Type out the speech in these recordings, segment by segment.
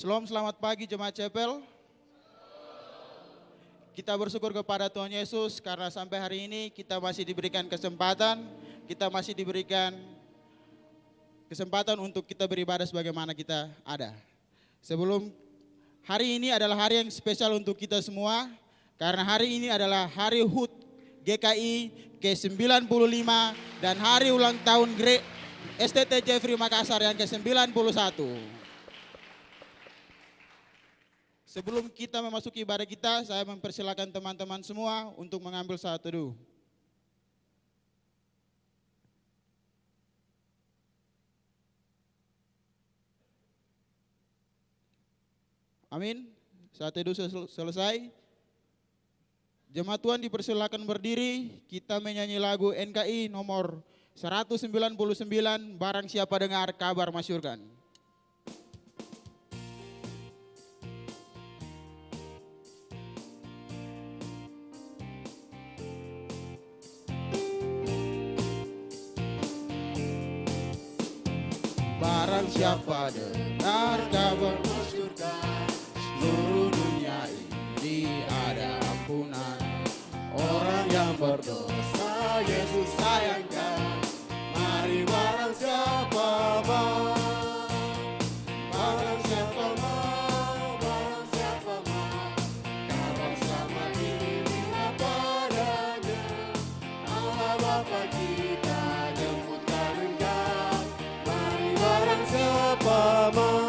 Selamat pagi Jemaat Chapel. Kita bersyukur kepada Tuhan Yesus karena sampai hari ini kita masih diberikan kesempatan, untuk kita beribadah sebagaimana kita ada. Sebelum hari ini adalah hari yang spesial untuk kita semua, karena hari ini adalah hari HUT GKI ke-95 dan hari ulang tahun STT Jeffrey Makassar yang ke-91. Sebelum kita memasuki ibadah kita, saya mempersilakan teman-teman semua untuk mengambil saat teduh. Amin. Saat teduh selesai. Jemaat Tuhan dipersilakan berdiri, kita menyanyi lagu NKI nomor 199, Barang Siapa Dengar Kabar Masyurkan. Barang siapa dengar kabar masyurkan, seluruh dunia ini ada ampunan. Orang yang berdosa Yesus sayangkan, mari barang siapa mau. Barang siapa mau, barang siapa mau, kabar selamat ini bila padanya. Allah Bapa kita jemputkan engkau, mari barang siapa mau.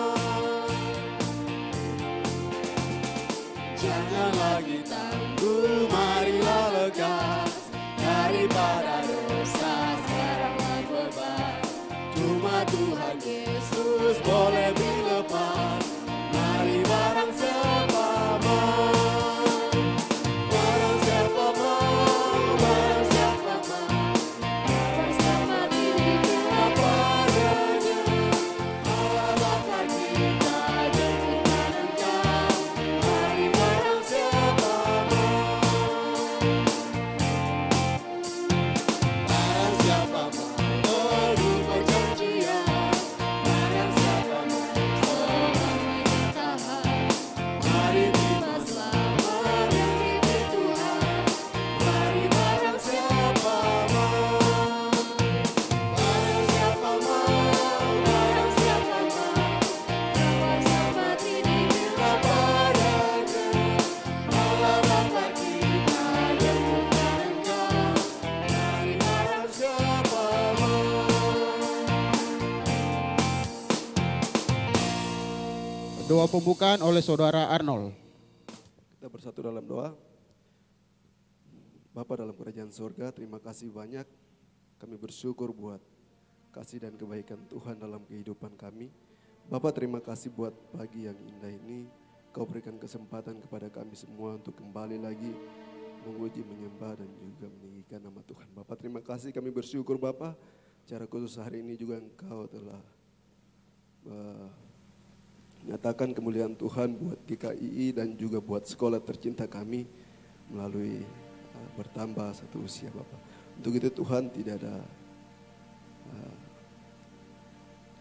Jangan lagi tangguh, marilah lekas, daripada dosa sekaranglah bebas. Cuma Tuhan Yesus boleh dilepas, mari barang siapa mau. Barang siapa mau, barang siapa mau, kabar selamat ini bila padanya. Allah Bapa kita jemputkan engkau, mari barang siapa mau. Barang siapa mau teguh perjanjian, barang siapa mau selalu bertahan, mari terima selamat dari Tuhan, mari barang siapa mau. Barang siapa mau, barang siapa mau, kabar selamat ini bila padanya. Allah Bapa kita jemputkan engkau, mari barang siapa mau. Doa pembukaan oleh Saudara Arnold. Kita bersatu dalam doa. Bapa dalam kerajaan surga, terima kasih banyak. Kami bersyukur buat kasih dan kebaikan Tuhan dalam kehidupan kami. Bapa, terima kasih buat pagi yang indah ini. Kau berikan kesempatan kepada kami semua untuk kembali lagi memuji, menyembah dan juga meninggikan nama Tuhan. Bapa, terima kasih, kami bersyukur Bapa. Secara khusus hari ini juga Engkau telah menyatakan kemuliaan Tuhan buat GKI dan juga buat sekolah tercinta kami melalui bertambah satu usia Bapak. Untuk itu Tuhan tidak ada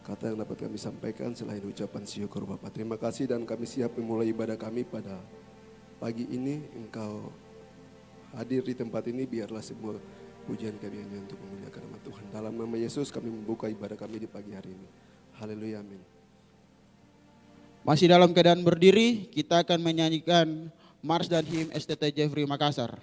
kata yang dapat kami sampaikan selain ucapan syukur Bapak. Terima kasih dan kami siap memulai ibadah kami pada pagi ini. Engkau hadir di tempat ini, biarlah semua pujian kami hanya untuk memuliakan nama Tuhan. Dalam nama Yesus kami membuka ibadah kami di pagi hari ini. Haleluya, amin. Masih dalam keadaan berdiri, kita akan menyanyikan Mars dan Him STT Jeffrey Makassar.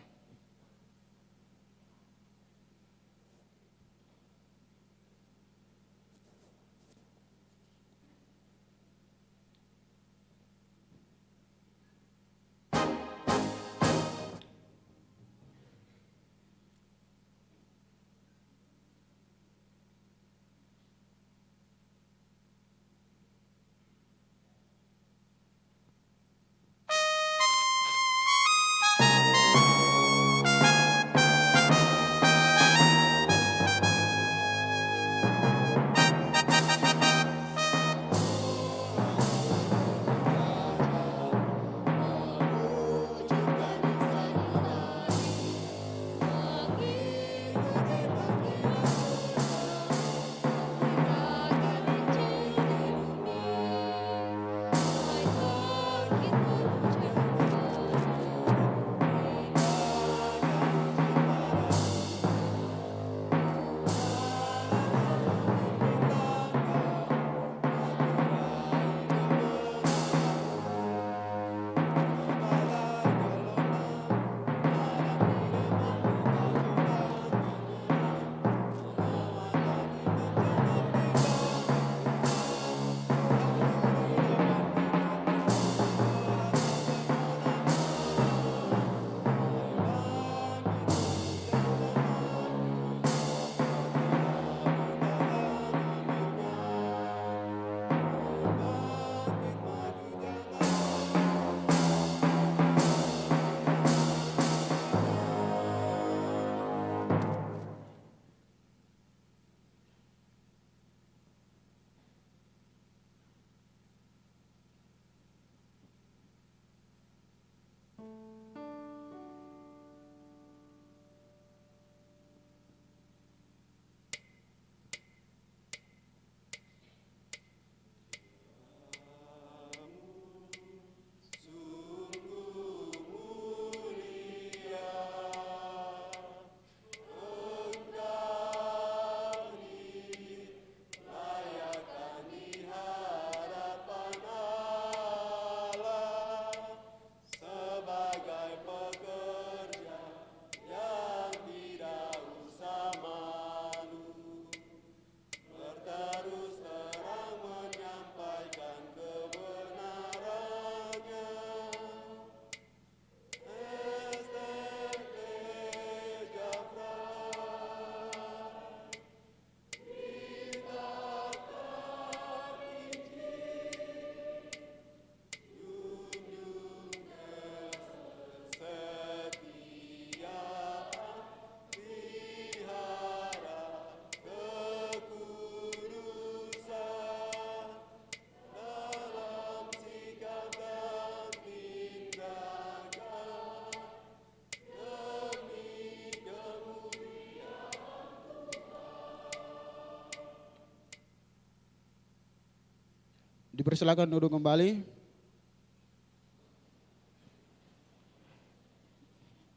Dipersilakan duduk kembali.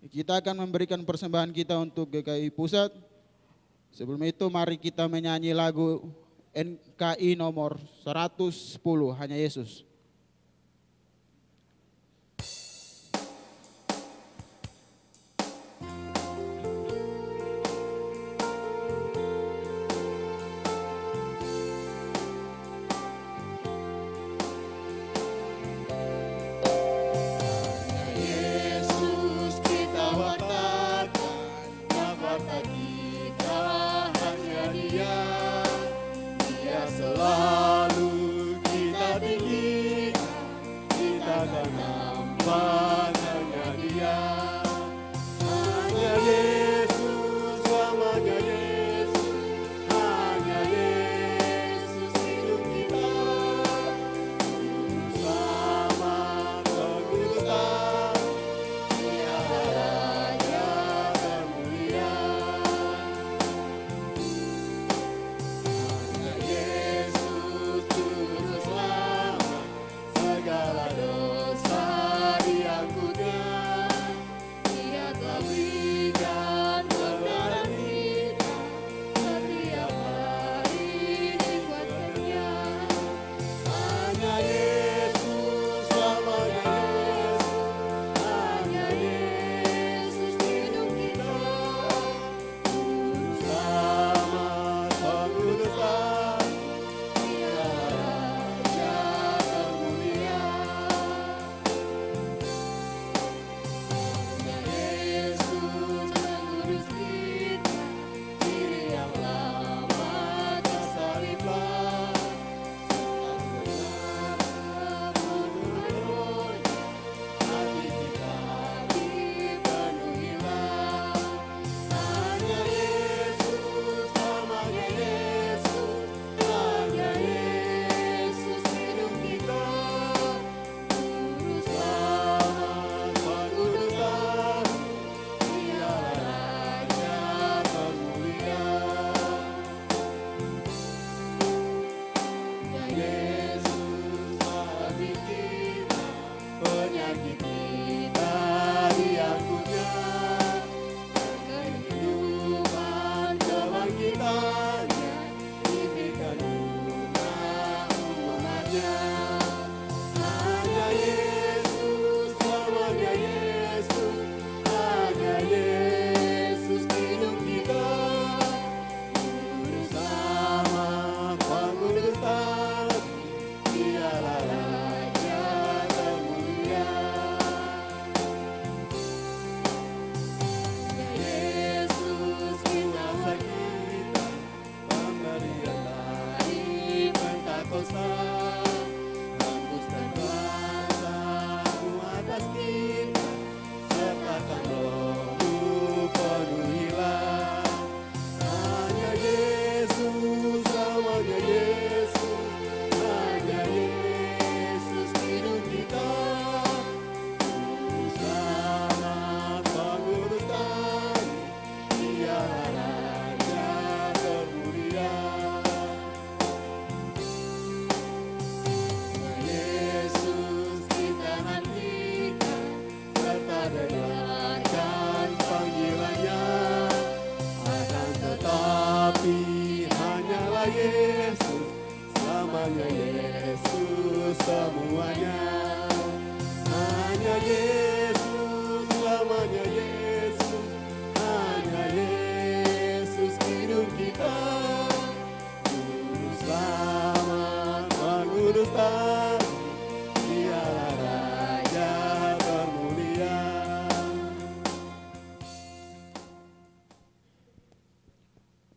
Kita akan memberikan persembahan kita untuk GKI Pusat. Sebelum itu mari kita menyanyi lagu NKI nomor 110, Hanya Yesus.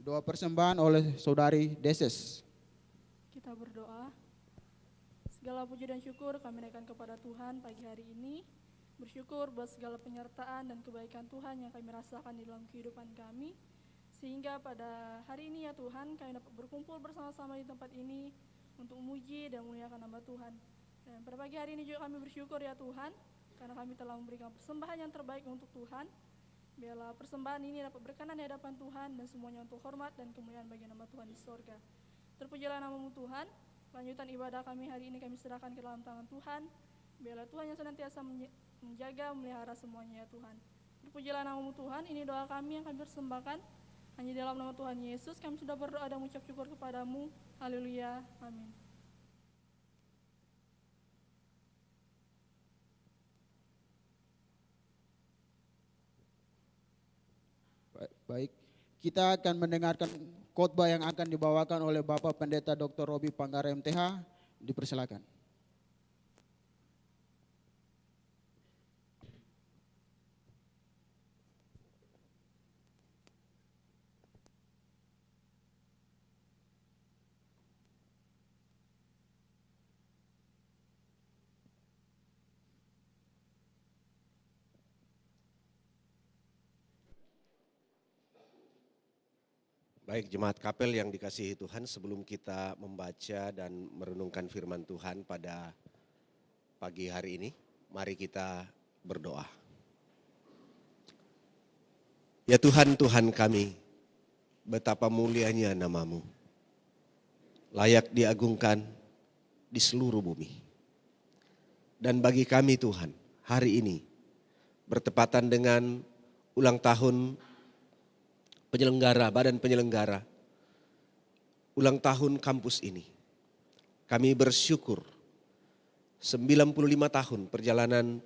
Doa persembahan oleh Saudari Deses. Kita berdoa. Segala puji dan syukur kami naikkan kepada Tuhan pagi hari ini. Bersyukur buat segala penyertaan dan kebaikan Tuhan yang kami rasakan di dalam kehidupan kami. Sehingga pada hari ini ya Tuhan, kami dapat berkumpul bersama-sama di tempat ini untuk memuji dan memuliakan nama Tuhan. Dan pada pagi hari ini juga kami bersyukur ya Tuhan, karena kami telah memberikan persembahan yang terbaik untuk Tuhan. Biarlah persembahan ini dapat berkenan di hadapan Tuhan dan semuanya untuk hormat dan kemuliaan bagi nama Tuhan di sorga. Terpujilah namamu Tuhan. Lanjutan ibadah kami hari ini kami serahkan ke dalam tangan Tuhan. Biarlah Tuhan yang senantiasa menjaga, memelihara semuanya ya Tuhan. Terpujilah nama-Mu Tuhan, ini doa kami yang kami persembahkan. Hanya dalam nama Tuhan Yesus kami sudah berdoa dan mengucap syukur kepadamu. Haleluya, amin. Baik, kita akan mendengarkan khotbah yang akan dibawakan oleh Bapak Pendeta Dr. Robi Panggara MTH. Dipersilakan. Baik, jemaat kapel yang dikasihi Tuhan, sebelum kita membaca dan merenungkan firman Tuhan pada pagi hari ini, mari kita berdoa. Ya Tuhan, Tuhan kami, betapa mulianya nama-Mu, layak diagungkan di seluruh bumi. Dan bagi kami Tuhan, hari ini bertepatan dengan ulang tahun penyelenggara, badan penyelenggara, ulang tahun kampus ini. Kami bersyukur 95 tahun perjalanan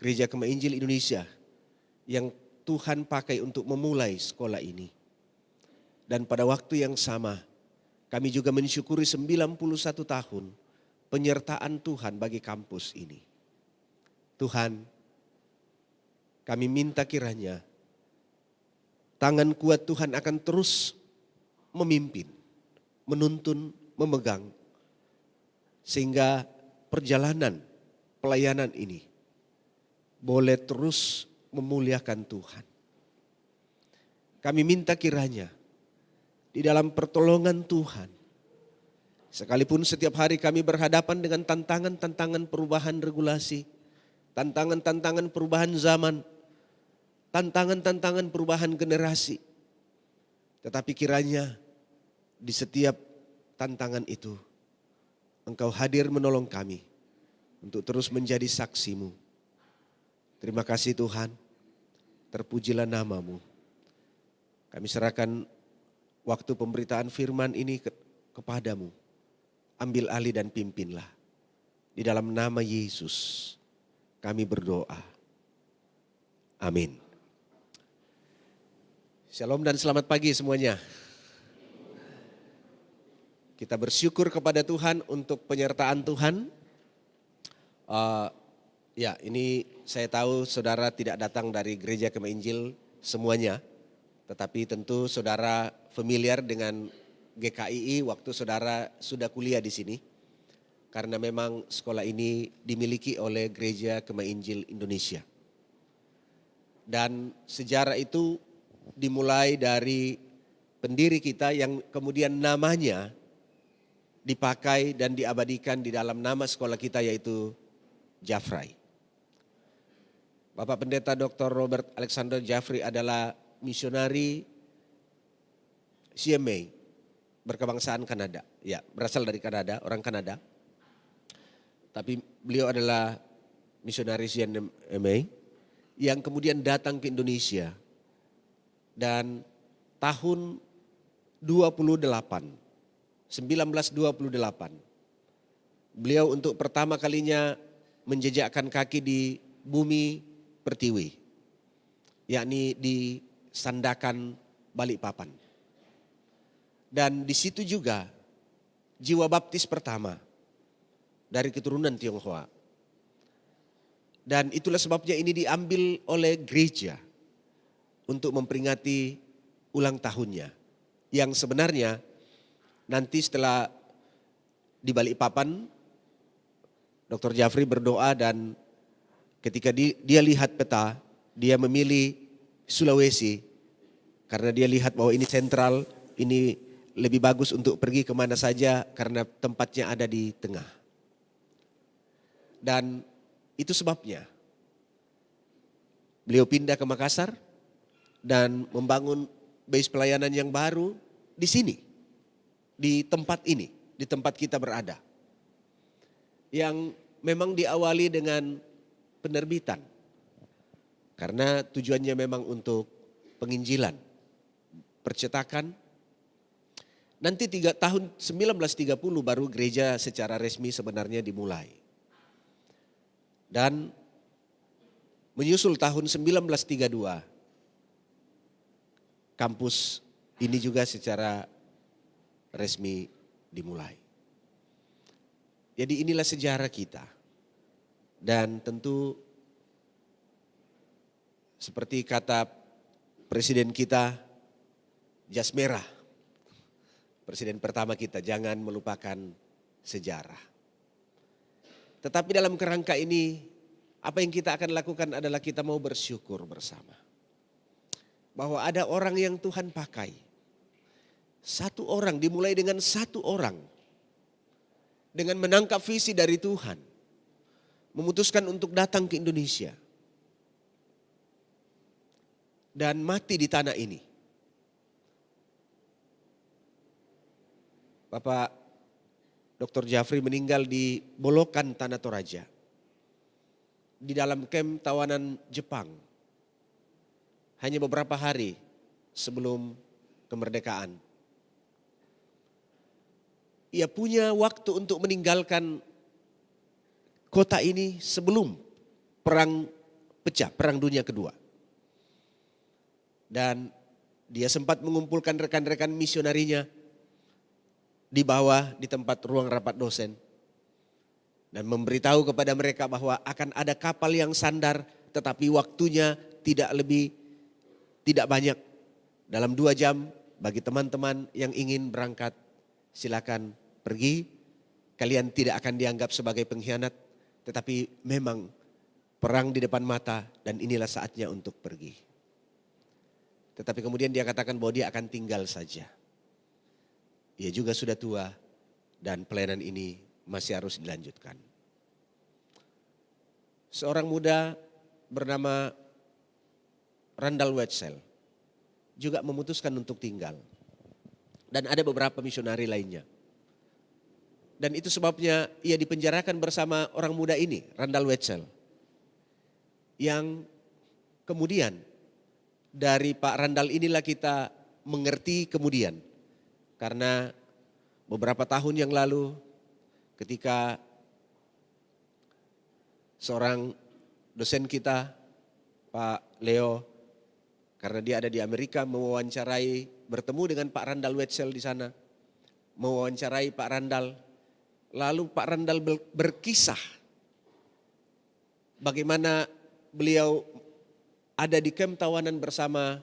Gereja Kemah Injil Indonesia yang Tuhan pakai untuk memulai sekolah ini. Dan pada waktu yang sama, kami juga mensyukuri 91 tahun penyertaan Tuhan bagi kampus ini. Tuhan, kami minta kiranya tangan kuat Tuhan akan terus memimpin, menuntun, memegang. Sehingga perjalanan pelayanan ini boleh terus memuliakan Tuhan. Kami minta kiranya di dalam pertolongan Tuhan, sekalipun setiap hari kami berhadapan dengan tantangan-tantangan perubahan regulasi, tantangan-tantangan perubahan zaman, tantangan-tantangan perubahan generasi. Tetapi kiranya di setiap tantangan itu Engkau hadir menolong kami untuk terus menjadi saksi-Mu. Terima kasih Tuhan, terpujilah nama-Mu. Kami serahkan waktu pemberitaan firman ini kepadamu. Ambil alih dan pimpinlah. Di dalam nama Yesus kami berdoa. Amin. Shalom dan selamat pagi semuanya. Kita bersyukur kepada Tuhan untuk penyertaan Tuhan. Ya, ini saya tahu saudara tidak datang dari Gereja Kemah Injil semuanya. Tetapi tentu saudara familiar dengan GKII waktu saudara sudah kuliah di sini. Karena memang sekolah ini dimiliki oleh Gereja Kemah Injil Indonesia. Dan sejarah itu dimulai dari pendiri kita yang kemudian namanya dipakai dan diabadikan di dalam nama sekolah kita yaitu Jafrai. Bapak Pendeta Dr. Robert Alexander Jafrai adalah misionari CMA berkebangsaan Kanada. Ya, berasal dari Kanada, orang Kanada. Tapi beliau adalah misionari CMA yang kemudian datang ke Indonesia. Dan tahun 1928, beliau untuk pertama kalinya menjejakkan kaki di bumi Pertiwi, yakni di Sandakan, Balikpapan. Dan di situ juga jiwa baptis pertama dari keturunan Tionghoa. Dan itulah sebabnya ini diambil oleh gereja untuk memperingati ulang tahunnya. Yang sebenarnya nanti setelah di Balikpapan, Dr. Jafrai berdoa dan ketika dia lihat peta, dia memilih Sulawesi. Karena dia lihat bahwa ini sentral, ini lebih bagus untuk pergi kemana saja karena tempatnya ada di tengah. Dan itu sebabnya beliau pindah ke Makassar dan membangun base pelayanan yang baru di sini, di tempat ini. di tempat kita berada. Yang memang diawali dengan penerbitan. Karena tujuannya memang untuk penginjilan, percetakan. Nanti tahun 1930 baru gereja secara resmi sebenarnya dimulai. Dan menyusul tahun 1932, kampus ini juga secara resmi dimulai. Jadi inilah sejarah kita. Dan tentu seperti kata presiden kita, jas merah. Presiden pertama kita, jangan melupakan sejarah. Tetapi dalam kerangka ini, apa yang kita akan lakukan adalah kita mau bersyukur bersama. Bahwa ada orang yang Tuhan pakai. Satu orang, dimulai dengan satu orang. Dengan menangkap visi dari Tuhan. Memutuskan untuk datang ke Indonesia. Dan mati di tanah ini. Bapak Dr. Jafri meninggal di Bolokan, Tanah Toraja. Di dalam kamp tawanan Jepang. Hanya beberapa hari sebelum kemerdekaan. Ia punya waktu untuk meninggalkan kota ini sebelum perang pecah, Perang Dunia Kedua. Dan dia sempat mengumpulkan rekan-rekan misionarinya di bawah di tempat ruang rapat dosen. Dan memberitahu kepada mereka bahwa akan ada kapal yang sandar tetapi waktunya tidak banyak. Dalam 2 jam bagi teman-teman yang ingin berangkat silakan pergi. Kalian tidak akan dianggap sebagai pengkhianat tetapi memang perang di depan mata dan inilah saatnya untuk pergi. Tetapi kemudian dia katakan bahwa dia akan tinggal saja. Ia juga sudah tua dan pelayanan ini masih harus dilanjutkan. Seorang muda bernama Randall Wetzel juga memutuskan untuk tinggal. Dan ada beberapa misionari lainnya. Dan itu sebabnya ia dipenjarakan bersama orang muda ini, Randall Wetzel. Yang kemudian dari Pak Randall inilah kita mengerti kemudian. Karena beberapa tahun yang lalu ketika seorang dosen kita, Pak Leo, karena dia ada di Amerika, bertemu dengan Pak Randall Wetzel di sana, mewawancarai Pak Randall. Lalu Pak Randall berkisah bagaimana beliau ada di kamp tawanan bersama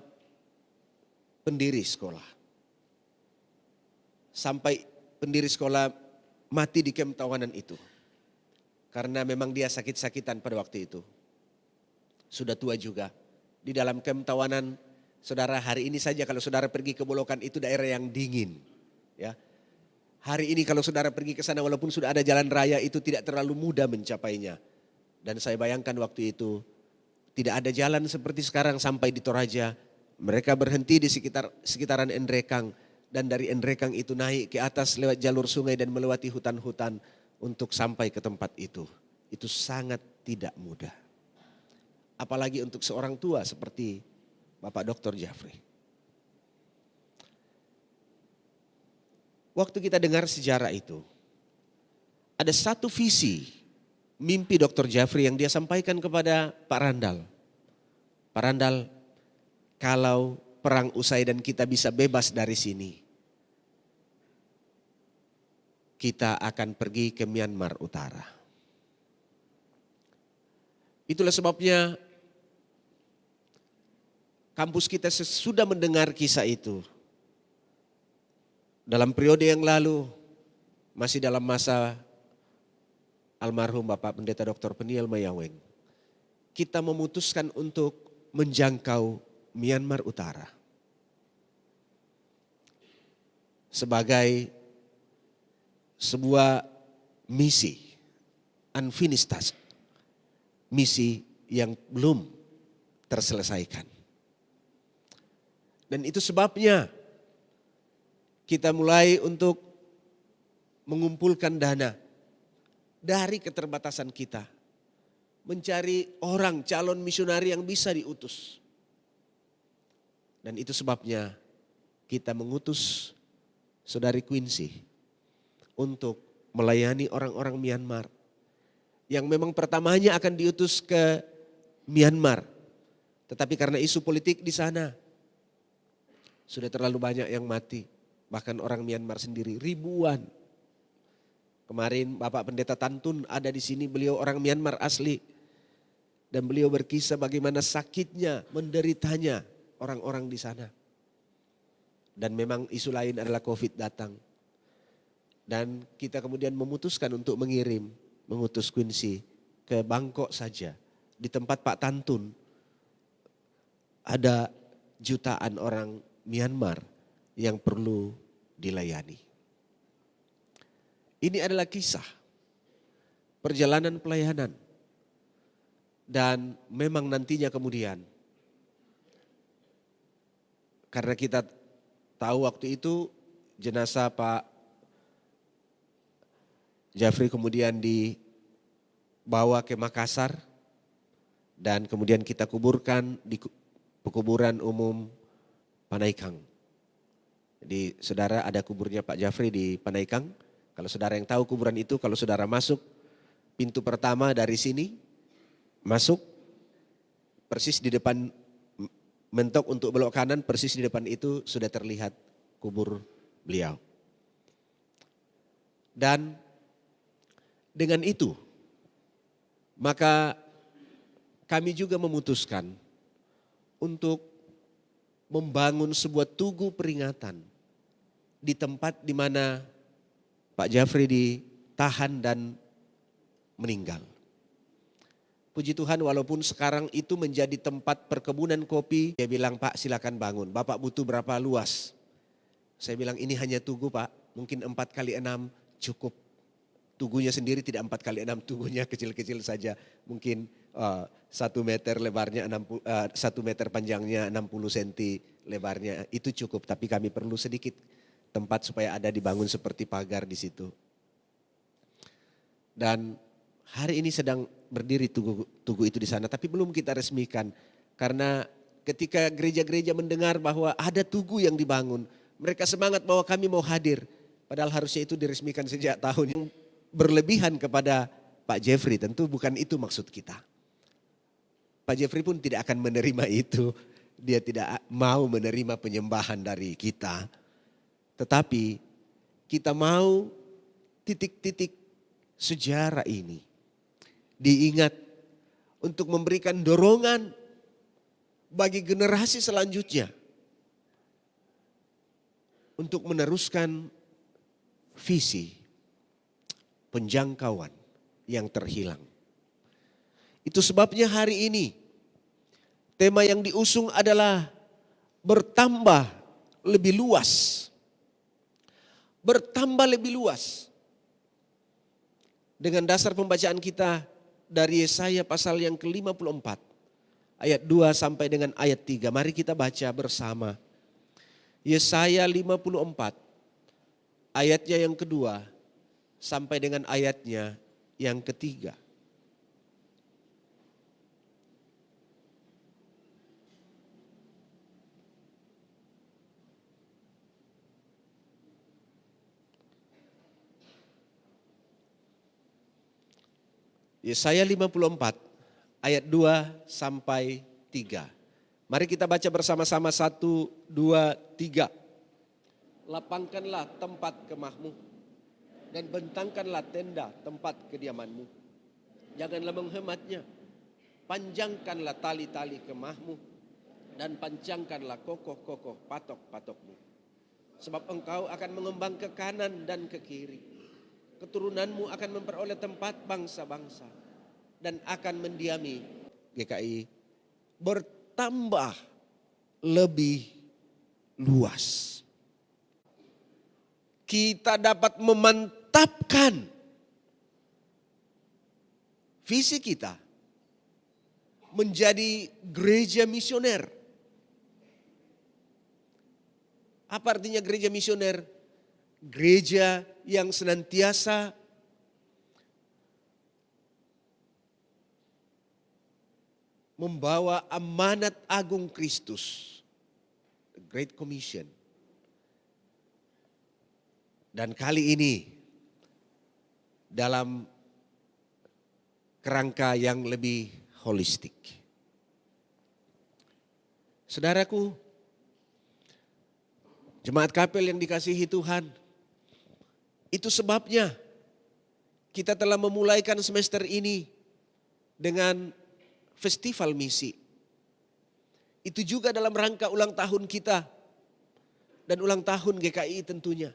pendiri sekolah. Sampai pendiri sekolah mati di kamp tawanan itu. Karena memang dia sakit-sakitan pada waktu itu. Sudah tua juga. Di dalam kamp tawanan, saudara, hari ini saja kalau saudara pergi ke Bolokan itu daerah yang dingin. Ya. Hari ini kalau saudara pergi ke sana walaupun sudah ada jalan raya itu tidak terlalu mudah mencapainya. Dan saya bayangkan waktu itu tidak ada jalan seperti sekarang sampai di Toraja. Mereka berhenti di sekitaran Endrekang. Dan dari Endrekang itu naik ke atas lewat jalur sungai dan melewati hutan-hutan untuk sampai ke tempat itu. Itu sangat tidak mudah. Apalagi untuk seorang tua seperti Bapak Dr. Jafri. Waktu kita dengar sejarah itu, ada satu visi mimpi Dr. Jafri yang dia sampaikan kepada Pak Randall. Pak Randall, kalau perang usai dan kita bisa bebas dari sini, kita akan pergi ke Myanmar Utara. Itulah sebabnya kampus kita sudah mendengar kisah itu. Dalam periode yang lalu, masih dalam masa almarhum Bapak Pendeta Dr. Peniel Mayaweng, kita memutuskan untuk menjangkau Myanmar Utara. Sebagai sebuah misi, unfinished task, misi yang belum terselesaikan. Dan itu sebabnya kita mulai untuk mengumpulkan dana dari keterbatasan kita. Mencari orang calon misionari yang bisa diutus. Dan itu sebabnya kita mengutus Saudari Quincy untuk melayani orang-orang Myanmar. Yang memang pertamanya akan diutus ke Myanmar. Tetapi karena isu politik di sana, sudah terlalu banyak yang mati. Bahkan orang Myanmar sendiri, ribuan. Kemarin Bapak Pendeta Tantun ada di sini, beliau orang Myanmar asli. Dan beliau berkisah bagaimana sakitnya, menderitanya orang-orang di sana. Dan memang isu lain adalah COVID datang. Dan kita kemudian memutuskan untuk mengutus Quincy ke Bangkok saja. Di tempat Pak Tantun ada jutaan orang Myanmar yang perlu dilayani. Ini adalah kisah perjalanan pelayanan. Dan memang nantinya kemudian, karena kita tahu waktu itu jenazah Pak Jeffrey kemudian dibawa ke Makassar dan kemudian kita kuburkan di pekuburan umum Panaikang. Jadi saudara ada kuburnya Pak Jeffrey di Panaikang. Kalau saudara yang tahu kuburan itu, kalau saudara masuk pintu pertama dari sini, masuk persis di depan, mentok untuk belok kanan, persis di depan itu sudah terlihat kubur beliau. Dan dengan itu, maka kami juga memutuskan untuk membangun sebuah tugu peringatan di tempat di mana Pak Jeffrey ditahan dan meninggal. Puji Tuhan walaupun sekarang itu menjadi tempat perkebunan kopi, dia bilang Pak silakan bangun, Bapak butuh berapa luas? Saya bilang ini hanya tugu Pak, mungkin 4x6 cukup. Tugunya sendiri tidak 4x6, tugunya kecil-kecil saja. Mungkin 1 meter lebarnya, 1 meter panjangnya, 60 cm lebarnya, itu cukup. Tapi kami perlu sedikit tempat supaya ada dibangun seperti pagar di situ. Dan hari ini sedang berdiri tugu itu di sana, tapi belum kita resmikan. Karena ketika gereja-gereja mendengar bahwa ada tugu yang dibangun, mereka semangat bahwa kami mau hadir. Padahal harusnya itu diresmikan sejak tahun yang berlebihan kepada Pak Jeffrey. Tentu bukan itu maksud kita. Pak Jeffrey pun tidak akan menerima itu. Dia tidak mau menerima penyembahan dari kita. Tetapi kita mau titik-titik sejarah ini diingat untuk memberikan dorongan bagi generasi selanjutnya untuk meneruskan visi penjangkauan yang terhilang. Itu sebabnya hari ini tema yang diusung adalah bertambah lebih luas. Bertambah lebih luas. Dengan dasar pembacaan kita dari Yesaya pasal yang ke-54 ayat 2 sampai dengan ayat 3. Mari kita baca bersama. Yesaya 54 ayatnya yang kedua sampai dengan ayatnya yang ketiga. Yesaya 54 ayat 2 sampai 3. Mari kita baca bersama-sama 1, 2, 3. Lapangkanlah tempat kemahmu dan bentangkanlah tenda tempat kediamanmu. Janganlah menghematnya. Panjangkanlah tali-tali kemahmu dan pancangkanlah kokoh-kokoh patok-patokmu. Sebab engkau akan mengembang ke kanan dan ke kiri. Keturunanmu akan memperoleh tempat bangsa-bangsa dan akan mendiami GKI bertambah lebih luas. Kita dapat memantapkan visi kita menjadi gereja misioner. Apa artinya gereja misioner? Gereja yang senantiasa membawa amanat agung Kristus, the Great Commission. Dan kali ini dalam kerangka yang lebih holistik. Saudaraku, jemaat kapel yang dikasihi Tuhan, itu sebabnya kita telah memulaikan semester ini dengan festival misi. Itu juga dalam rangka ulang tahun kita dan ulang tahun GKI tentunya.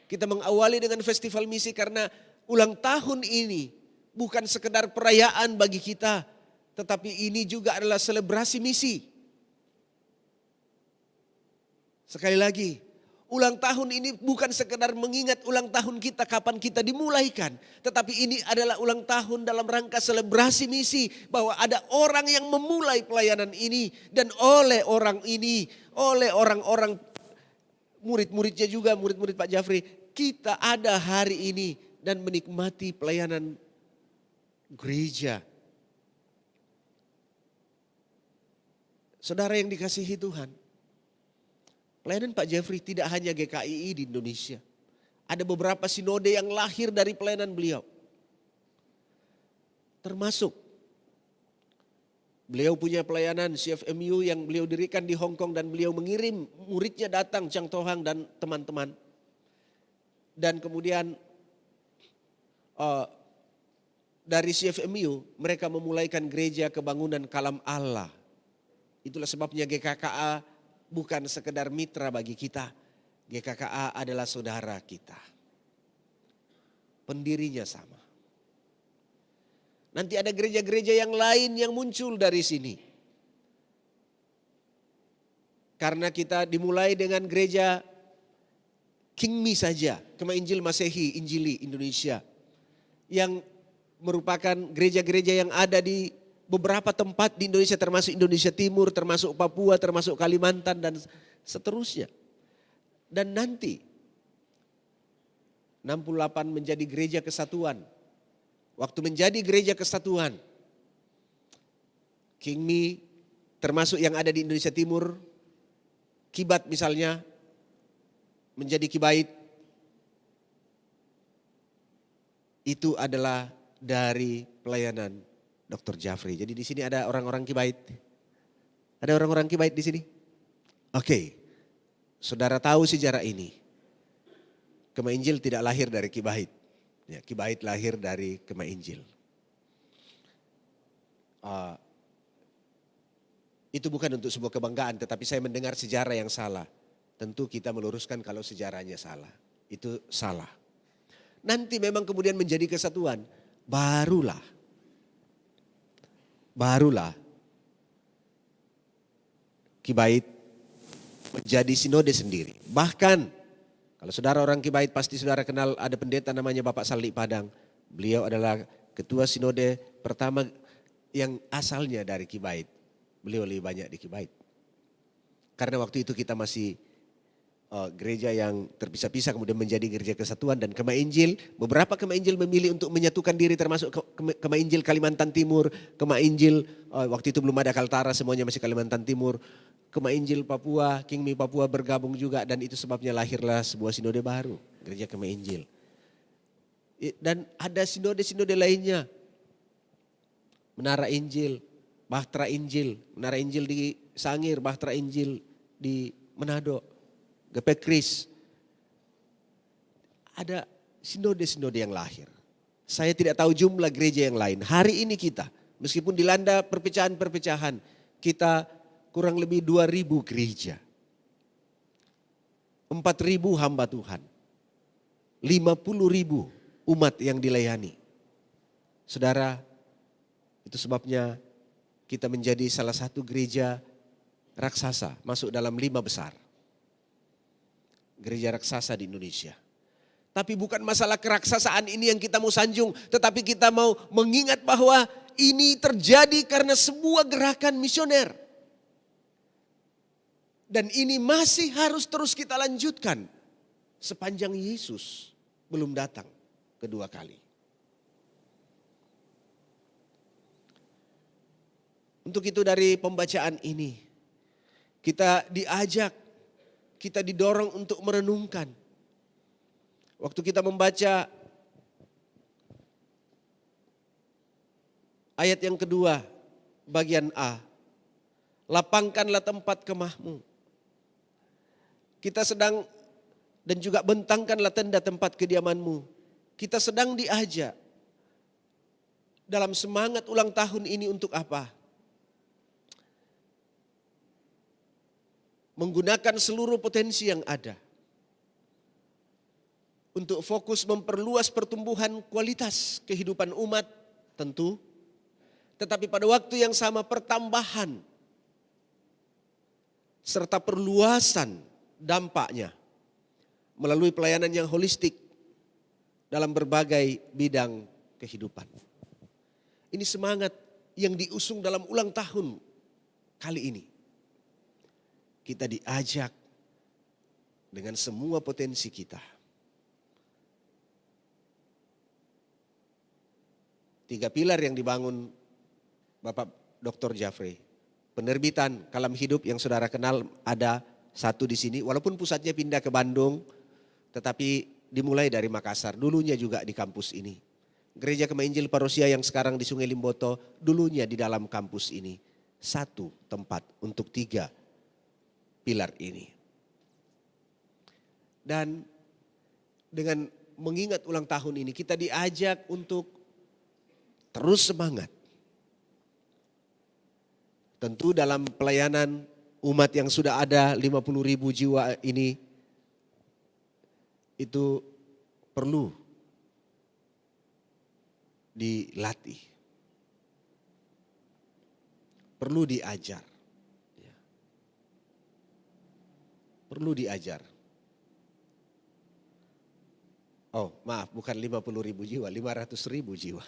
Kita mengawali dengan festival misi karena ulang tahun ini bukan sekedar perayaan bagi kita, tetapi ini juga adalah selebrasi misi. Sekali lagi, ulang tahun ini bukan sekedar mengingat ulang tahun kita kapan kita dimulaikan, tetapi ini adalah ulang tahun dalam rangka selebrasi misi, bahwa ada orang yang memulai pelayanan ini, dan oleh orang ini, oleh orang-orang murid-muridnya juga, murid-murid Pak Jafri, kita ada hari ini dan menikmati pelayanan gereja. Saudara yang dikasihi Tuhan, pelayanan Pak Jeffrey tidak hanya GKII di Indonesia. Ada beberapa sinode yang lahir dari pelayanan beliau. Termasuk beliau punya pelayanan CFMU yang beliau dirikan di Hong Kong dan beliau mengirim muridnya datang, Chang Tohang dan teman-teman. Dan kemudian dari CFMU mereka memulaikan gereja kebangunan Kalam Allah. Itulah sebabnya GKKA bukan sekedar mitra bagi kita. GKKA adalah saudara kita. Pendirinya sama. Nanti ada gereja-gereja yang lain yang muncul dari sini. Karena kita dimulai dengan gereja Kingmi saja, Kema Injil Masehi, Injili Indonesia. Yang merupakan gereja-gereja yang ada di beberapa tempat di Indonesia, termasuk Indonesia Timur, termasuk Papua, termasuk Kalimantan dan seterusnya. Dan nanti 68 menjadi gereja kesatuan. Waktu menjadi gereja kesatuan, Kingmi termasuk yang ada di Indonesia Timur, Kibat misalnya, menjadi Kibait, itu adalah dari pelayanan Dr. Jafri. Jadi di sini ada orang-orang Kibait. Ada orang-orang Kibait di sini? Oke. Saudara tahu sejarah ini. Kema Injil tidak lahir dari Kibait. Ya, Kibait lahir dari Kema Injil. Itu bukan untuk sebuah kebanggaan, tetapi saya mendengar sejarah yang salah. Tentu kita meluruskan kalau sejarahnya salah. Itu salah. Nanti memang kemudian menjadi kesatuan. Barulah Kibait menjadi sinode sendiri. Bahkan kalau saudara orang Kibait pasti saudara kenal ada pendeta namanya Bapak Saldi Padang. Beliau adalah ketua sinode pertama yang asalnya dari Kibait. Beliau lebih banyak di Kibait. Karena waktu itu kita masih gereja yang terpisah-pisah kemudian menjadi gereja kesatuan, dan Kema Injil, beberapa Kema Injil memilih untuk menyatukan diri termasuk Kema Injil Kalimantan Timur, Kema Injil waktu itu belum ada Kaltara, semuanya masih Kalimantan Timur, Kema Injil Papua, Kingmi Papua bergabung juga, dan itu sebabnya lahirlah sebuah sinode baru, gereja Kema Injil. Dan ada sinode-sinode lainnya, Menara Injil, Bahtera Injil, Menara Injil di Sangir, Bahtera Injil di Manado. Gepekris, ada sinode-sinode yang lahir. Saya tidak tahu jumlah gereja yang lain. Hari ini kita, meskipun dilanda perpecahan-perpecahan, kita kurang lebih 2.000 gereja. 4.000 hamba Tuhan. 50.000 umat yang dilayani. Saudara, itu sebabnya kita menjadi salah satu gereja raksasa, masuk dalam 5 besar. Gereja raksasa di Indonesia. Tapi bukan masalah keraksasaan ini yang kita mau sanjung, tetapi kita mau mengingat bahwa ini terjadi karena sebuah gerakan misioner. Dan ini masih harus terus kita lanjutkan sepanjang Yesus belum datang kedua kali. Untuk itu dari pembacaan ini kita diajak, kita didorong untuk merenungkan. Waktu kita membaca ayat yang kedua, bagian A. Lapangkanlah tempat kemahmu. Kita sedang dan juga bentangkanlah tenda tempat kediamanmu. Kita sedang diajak dalam semangat ulang tahun ini untuk apa? Menggunakan seluruh potensi yang ada. Untuk fokus memperluas pertumbuhan kualitas kehidupan umat tentu. Tetapi pada waktu yang sama pertambahan serta perluasan dampaknya melalui pelayanan yang holistik dalam berbagai bidang kehidupan. Ini semangat yang diusung dalam ulang tahun kali ini. Kita diajak dengan semua potensi kita. 3 pilar yang dibangun Bapak Dr. Jafrey. Penerbitan Kalam Hidup yang saudara kenal ada 1 di sini. Walaupun pusatnya pindah ke Bandung, tetapi dimulai dari Makassar. Dulunya juga di kampus ini. Gereja Kemah Injil Parosia yang sekarang di Sungai Limboto, dulunya di dalam kampus ini. 1 tempat untuk 3 pilar ini. Dan dengan mengingat ulang tahun ini, kita diajak untuk terus semangat. Tentu dalam pelayanan umat yang sudah ada 50.000 jiwa ini, itu perlu dilatih. Perlu diajar. Perlu diajar. Oh maaf, bukan 50.000 jiwa, 500.000 jiwa.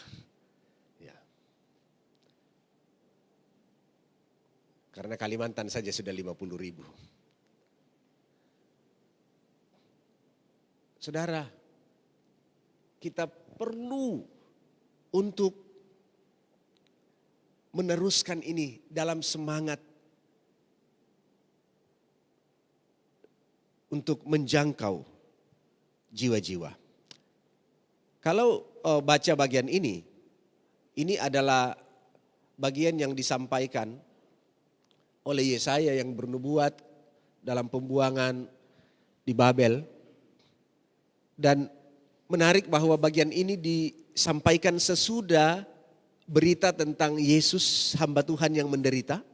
Ya. Karena Kalimantan saja sudah 50.000. Saudara, kita perlu untuk meneruskan ini dalam semangat untuk menjangkau jiwa-jiwa. Kalau baca bagian ini adalah bagian yang disampaikan oleh Yesaya yang bernubuat dalam pembuangan di Babel. Dan menarik bahwa bagian ini disampaikan sesudah berita tentang Yesus hamba Tuhan yang menderita.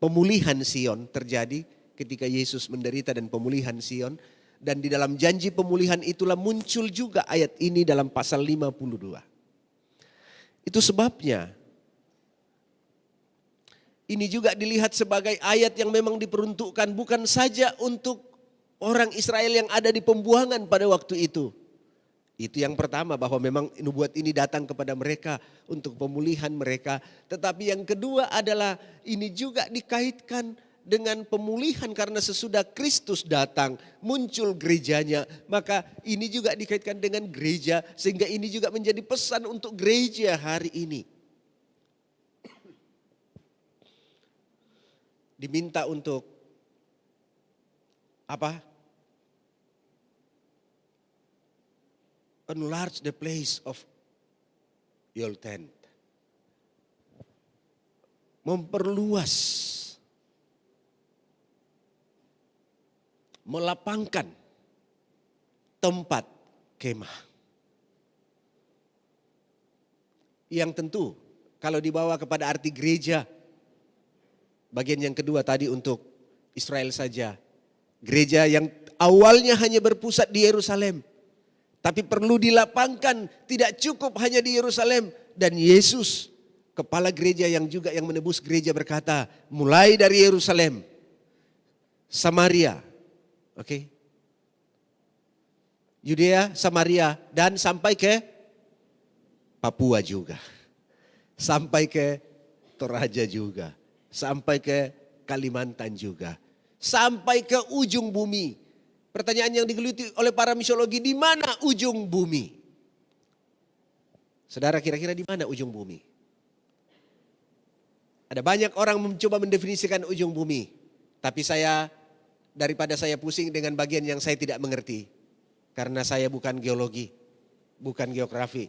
Pemulihan Sion terjadi ketika Yesus menderita dan pemulihan Sion. Dan di dalam janji pemulihan itulah muncul juga ayat ini dalam pasal 52. Itu sebabnya ini juga dilihat sebagai ayat yang memang diperuntukkan bukan saja untuk orang Israel yang ada di pembuangan pada waktu itu. Itu yang pertama, bahwa memang nubuat ini datang kepada mereka untuk pemulihan mereka. Tetapi yang kedua adalah ini juga dikaitkan dengan pemulihan karena sesudah Kristus datang muncul gerejanya. Maka ini juga dikaitkan dengan gereja sehingga ini juga menjadi pesan untuk gereja hari ini. Diminta untuk apa? Enlarge the place of your tent. Memperluas, melapangkan tempat kemah. Yang tentu kalau dibawa kepada arti gereja, bagian yang kedua tadi untuk Israel saja. Gereja yang awalnya hanya berpusat di Yerusalem. Tapi perlu dilapangkan, tidak cukup hanya di Yerusalem. Dan Yesus, kepala gereja yang juga yang menebus gereja berkata, mulai dari Yerusalem, Samaria, oke, Yudea, Samaria, dan sampai ke Papua juga. Sampai ke Toraja juga. Sampai ke Kalimantan juga. Sampai ke ujung bumi. Pertanyaan yang digeluti oleh para misiologi, di mana ujung bumi? Saudara, kira-kira di mana ujung bumi? Ada banyak orang mencoba mendefinisikan ujung bumi. Tapi daripada saya pusing dengan bagian yang saya tidak mengerti. Karena saya bukan geologi, bukan geografi.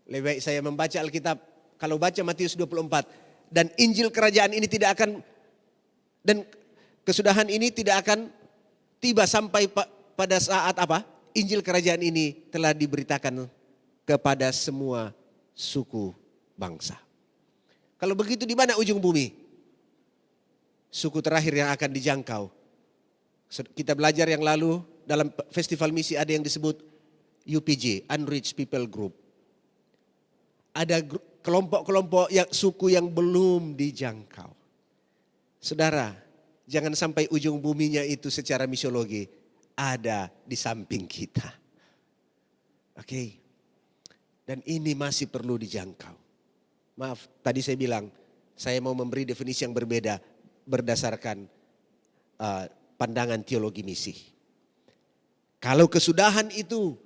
Lebih baik saya membaca Alkitab. Kalau baca Matius 24. Dan Injil kerajaan ini tidak akan, dan kesudahan ini tidak akan tiba sampai pada saat apa? Injil kerajaan ini telah diberitakan kepada semua suku bangsa. Kalau begitu di mana ujung bumi? Suku terakhir yang akan dijangkau. Kita belajar yang lalu dalam festival misi ada yang disebut UPG, Unreached People Group. Ada kelompok-kelompok suku yang belum dijangkau. Saudara, jangan sampai ujung buminya itu secara misiologi ada di samping kita. Oke. Dan ini masih perlu dijangkau. Maaf, tadi saya bilang saya mau memberi definisi yang berbeda berdasarkan pandangan teologi misi. Kalau kesudahan itu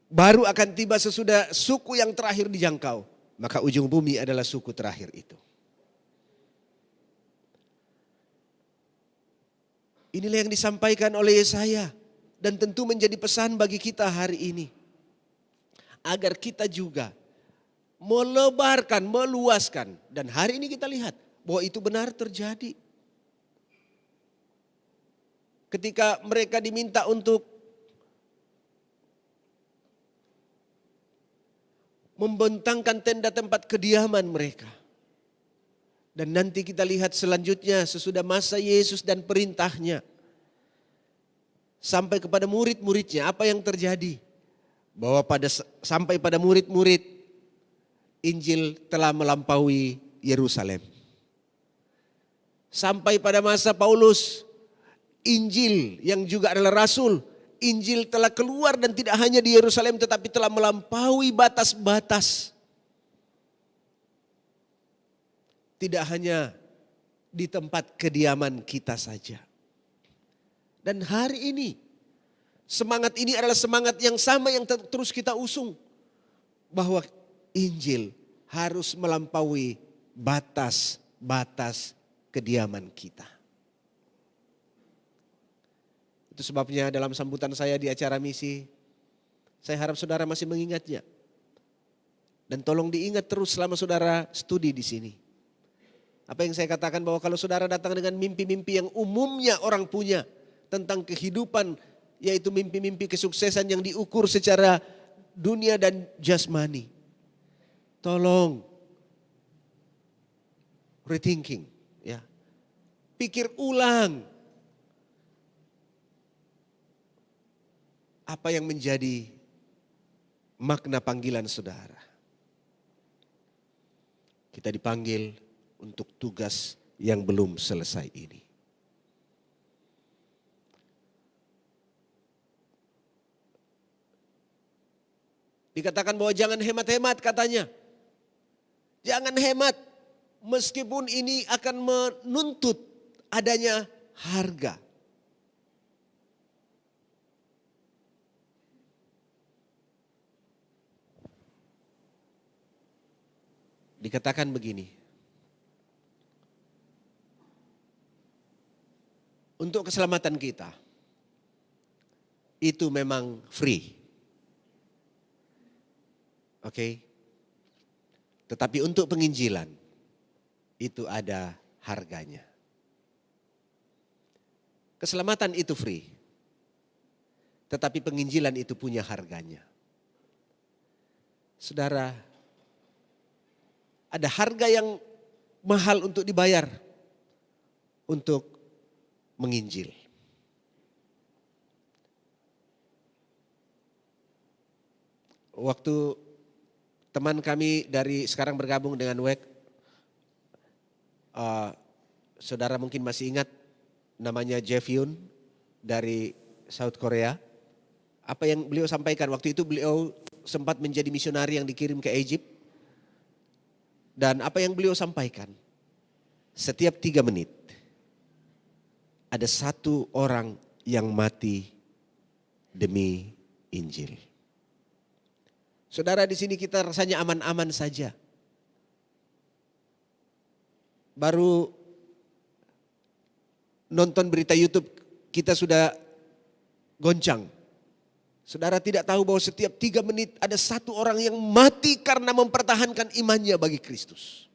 baru akan tiba sesudah suku yang terakhir dijangkau, maka ujung bumi adalah suku terakhir itu. Inilah yang disampaikan oleh Yesaya dan tentu menjadi pesan bagi kita hari ini. Agar kita juga melebarkan, meluaskan. Dan hari ini kita lihat bahwa itu benar terjadi. Ketika mereka diminta untuk membentangkan tenda tempat kediaman mereka. Dan nanti kita lihat selanjutnya sesudah masa Yesus dan perintahnya. Sampai kepada murid-muridnya, apa yang terjadi? Bahwa sampai pada murid-murid, Injil telah melampaui Yerusalem. Sampai pada masa Paulus, Injil yang juga adalah rasul, Injil telah keluar dan tidak hanya di Yerusalem tetapi telah melampaui batas-batas. Tidak hanya di tempat kediaman kita saja. Dan hari ini, semangat ini adalah semangat yang sama yang terus kita usung. Bahwa Injil harus melampaui batas-batas kediaman kita. Itu sebabnya dalam sambutan saya di acara misi, saya harap saudara masih mengingatnya. Dan tolong diingat terus selama saudara studi di sini. Apa yang saya katakan bahwa kalau saudara datang dengan mimpi-mimpi yang umumnya orang punya tentang kehidupan, yaitu mimpi-mimpi kesuksesan yang diukur secara dunia dan jasmani. Tolong rethinking, ya. Pikir ulang apa yang menjadi makna panggilan saudara. Kita dipanggil untuk tugas yang belum selesai ini. Dikatakan bahwa jangan hemat-hemat katanya. Jangan hemat meskipun ini akan menuntut adanya harga. Dikatakan begini. Untuk keselamatan kita itu memang free. Oke. Tetapi untuk penginjilan itu ada harganya. Keselamatan itu free. Tetapi penginjilan itu punya harganya. Saudara, ada harga yang mahal untuk dibayar untuk menginjil. Waktu teman kami dari sekarang bergabung dengan WEC, saudara mungkin masih ingat namanya Jeff Yoon dari South Korea. Apa yang beliau sampaikan waktu itu, beliau sempat menjadi misionari yang dikirim ke Egypt. Dan apa yang beliau sampaikan, setiap 3 menit ada satu orang yang mati demi Injil. Saudara, di sini kita rasanya aman-aman saja. Baru nonton berita YouTube kita sudah goncang. Saudara tidak tahu bahwa setiap 3 menit ada 1 orang yang mati karena mempertahankan imannya bagi Kristus.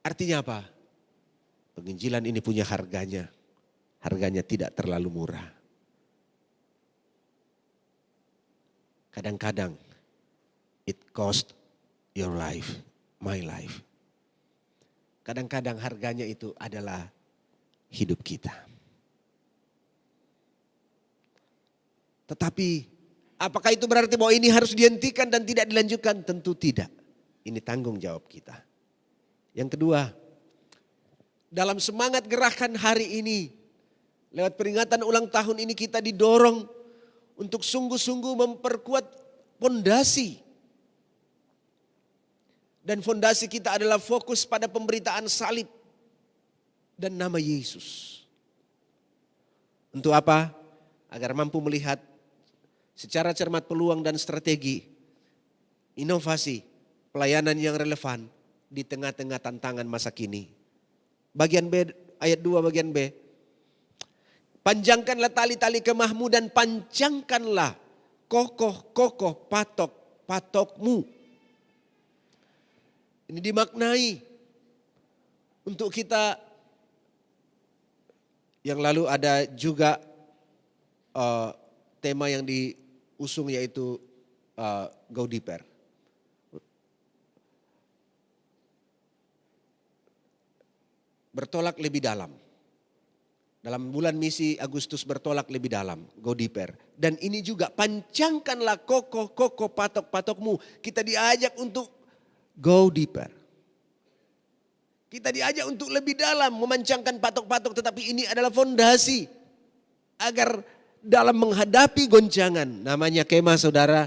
Artinya apa? Penginjilan ini punya harganya. Harganya tidak terlalu murah. Kadang-kadang it cost your life, my life. Kadang-kadang harganya itu adalah hidup kita. Tetapi apakah itu berarti bahwa ini harus dihentikan dan tidak dilanjutkan? Tentu tidak. Ini tanggung jawab kita. Yang kedua, dalam semangat gerakan hari ini, lewat peringatan ulang tahun ini kita didorong untuk sungguh-sungguh memperkuat fondasi. Dan fondasi kita adalah fokus pada pemberitaan salib dan nama Yesus. Untuk apa? Agar mampu melihat secara cermat peluang dan strategi, inovasi, pelayanan yang relevan di tengah-tengah tantangan masa kini. Bagian B, ayat 2 bagian B. Panjangkanlah tali-tali kemahmu dan panjangkanlah kokoh-kokoh patok-patokmu. Ini dimaknai untuk kita. Yang lalu ada juga tema yang diusung yaitu Go Deeper. Bertolak lebih dalam. Dalam bulan misi Agustus bertolak lebih dalam, Go Deeper. Dan ini juga panjangkanlah kokoh-kokoh patok-patokmu. Kita diajak untuk go deeper. Kita diajak untuk lebih dalam memancangkan patok-patok, tetapi ini adalah fondasi agar dalam menghadapi goncangan. Namanya kemah, saudara.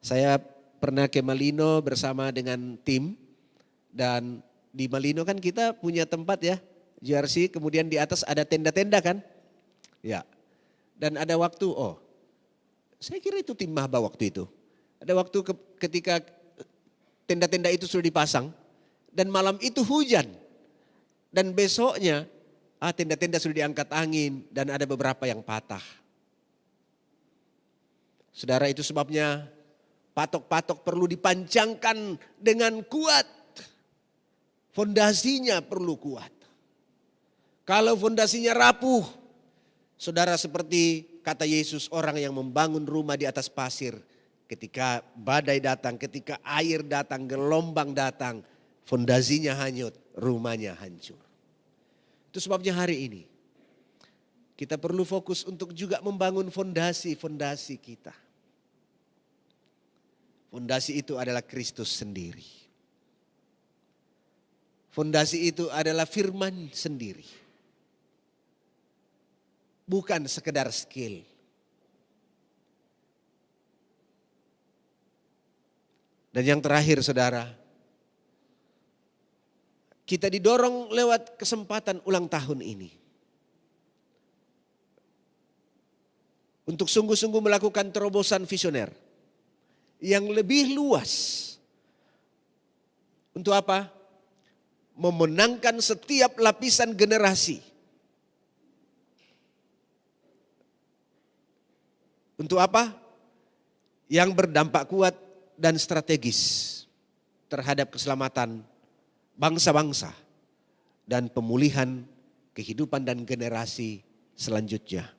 Saya pernah ke Malino bersama dengan tim, dan di Malino kan kita punya tempat ya, JRC, kemudian di atas ada tenda-tenda kan? Ya. Dan ada waktu, saya kira itu tim Mahba waktu itu. Ada waktu ketika tenda-tenda itu sudah dipasang dan malam itu hujan. Dan besoknya tenda-tenda sudah diangkat angin dan ada beberapa yang patah. Saudara, itu sebabnya patok-patok perlu dipanjangkan dengan kuat. Fondasinya perlu kuat. Kalau fondasinya rapuh, saudara, seperti kata Yesus, orang yang membangun rumah di atas pasir, ketika badai datang, ketika air datang, gelombang datang, fondasinya hanyut, rumahnya hancur. Itu sebabnya hari ini kita perlu fokus untuk juga membangun fondasi-fondasi kita. Fondasi itu adalah Kristus sendiri. Fondasi itu adalah firman sendiri. Bukan sekedar skill. Dan yang terakhir, saudara, kita didorong lewat kesempatan ulang tahun ini untuk sungguh-sungguh melakukan terobosan visioner yang lebih luas. Untuk apa? Memenangkan setiap lapisan generasi. Untuk apa? Yang berdampak kuat dan strategis terhadap keselamatan bangsa-bangsa dan pemulihan kehidupan dan generasi selanjutnya.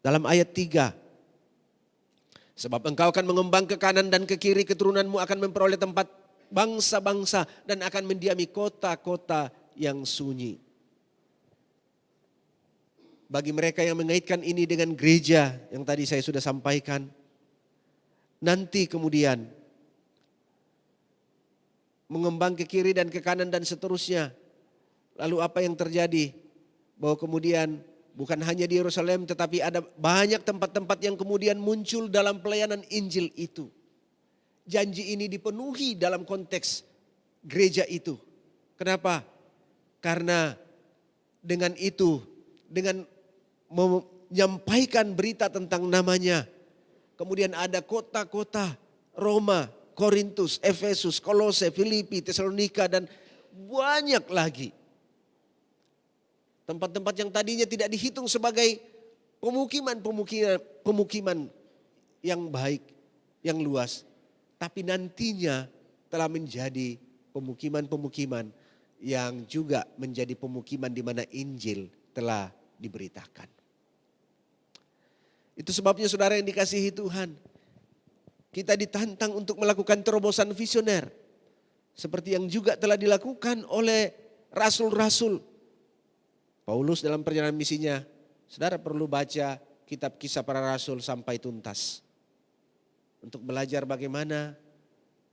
Dalam ayat 3, sebab engkau akan mengembang ke kanan dan ke kiri, keturunanmu akan memperoleh tempat bangsa-bangsa dan akan mendiami kota-kota yang sunyi. Bagi mereka yang mengaitkan ini dengan gereja yang tadi saya sudah sampaikan, nanti kemudian mengembang ke kiri dan ke kanan dan seterusnya. Lalu apa yang terjadi? Bahwa kemudian bukan hanya di Yerusalem, tetapi ada banyak tempat-tempat yang kemudian muncul dalam pelayanan Injil itu. Janji ini dipenuhi dalam konteks gereja itu. Kenapa? Karena dengan itu, dengan menyampaikan berita tentang namanya. Kemudian ada kota-kota Roma, Korintus, Efesus, Kolose, Filipi, Tesalonika dan banyak lagi. Tempat-tempat yang tadinya tidak dihitung sebagai pemukiman yang baik, yang luas. Tapi nantinya telah menjadi pemukiman-pemukiman yang juga menjadi pemukiman di mana Injil telah diberitakan. Itu sebabnya saudara yang dikasihi Tuhan, kita ditantang untuk melakukan terobosan visioner. Seperti yang juga telah dilakukan oleh rasul-rasul. Paulus dalam perjalanan misinya, saudara perlu baca kitab Kisah Para Rasul sampai tuntas. Untuk belajar bagaimana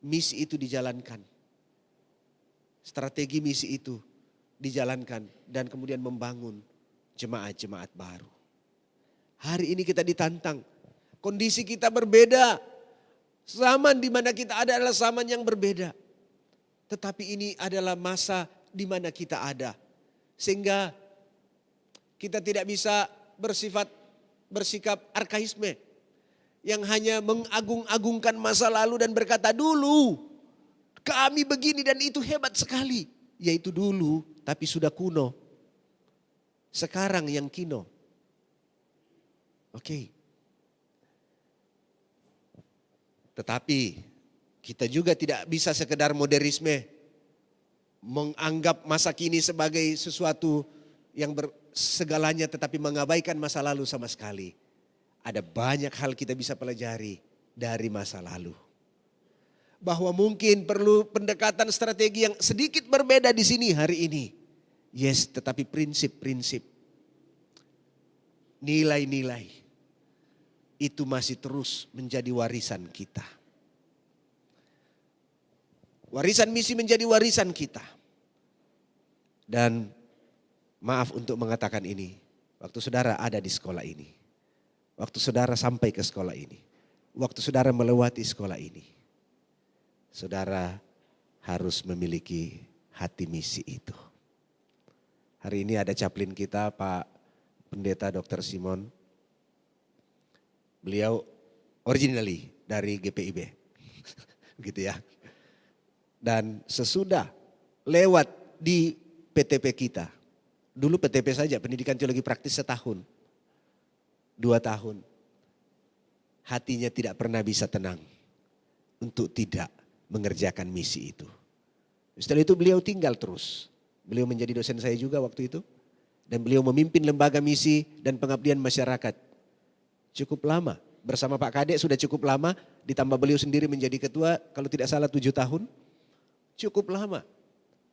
misi itu dijalankan. Strategi misi itu dijalankan dan kemudian membangun jemaat-jemaat baru. Hari ini kita ditantang, kondisi kita berbeda. Zaman di mana kita ada adalah zaman yang berbeda. Tetapi ini adalah masa di mana kita ada. Sehingga kita tidak bisa bersikap arkaisme. Yang hanya mengagung-agungkan masa lalu dan berkata dulu kami begini dan itu hebat sekali. Yaitu dulu tapi sudah kuno. Sekarang yang kino. Oke. Tetapi kita juga tidak bisa sekedar modernisme. Menganggap masa kini sebagai sesuatu yang segalanya tetapi mengabaikan masa lalu sama sekali. Ada banyak hal kita bisa pelajari dari masa lalu. Bahwa mungkin perlu pendekatan strategi yang sedikit berbeda di sini hari ini. Yes, tetapi prinsip-prinsip, nilai-nilai itu masih terus menjadi warisan kita. Warisan misi menjadi warisan kita. Dan maaf untuk mengatakan ini, waktu saudara ada di sekolah ini. Waktu saudara sampai ke sekolah ini. Waktu saudara melewati sekolah ini. Saudara harus memiliki hati misi itu. Hari ini ada chaplain kita Pak Pendeta Dr. Simon. Beliau originally dari GPIB. Begitu ya. Dan sesudah lewat di PTP kita. Dulu PTP saja, pendidikan teologi praktis 1 tahun. 2 tahun. Hatinya tidak pernah bisa tenang untuk tidak mengerjakan misi itu. Setelah itu beliau tinggal terus. Beliau menjadi dosen saya juga waktu itu. Dan beliau memimpin lembaga misi dan pengabdian masyarakat. Cukup lama. Bersama Pak Kadek sudah cukup lama. Ditambah beliau sendiri menjadi ketua, kalau tidak salah 7 tahun. Cukup lama.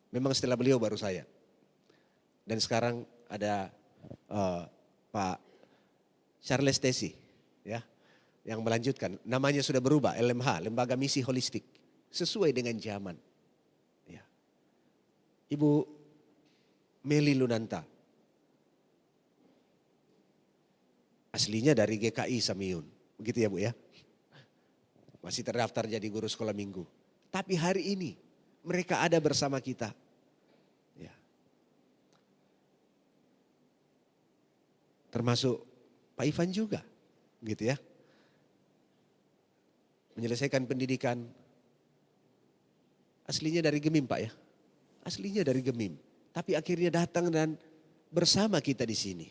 Memang setelah beliau baru saya. Dan sekarang ada Pak Charles Tesi, ya, yang melanjutkan. Namanya sudah berubah, LMH, Lembaga Misi Holistik. Sesuai dengan zaman. Ya. Ibu Meli Lunanta. Aslinya dari GKI Samiyun. Begitu ya Bu ya. Masih terdaftar jadi guru sekolah minggu. Tapi hari ini mereka ada bersama kita. Ya. Termasuk Pak Ivan juga, gitu ya. Menyelesaikan pendidikan, aslinya dari Gemim Pak ya. Aslinya dari Gemim. Tapi akhirnya datang dan bersama kita di sini.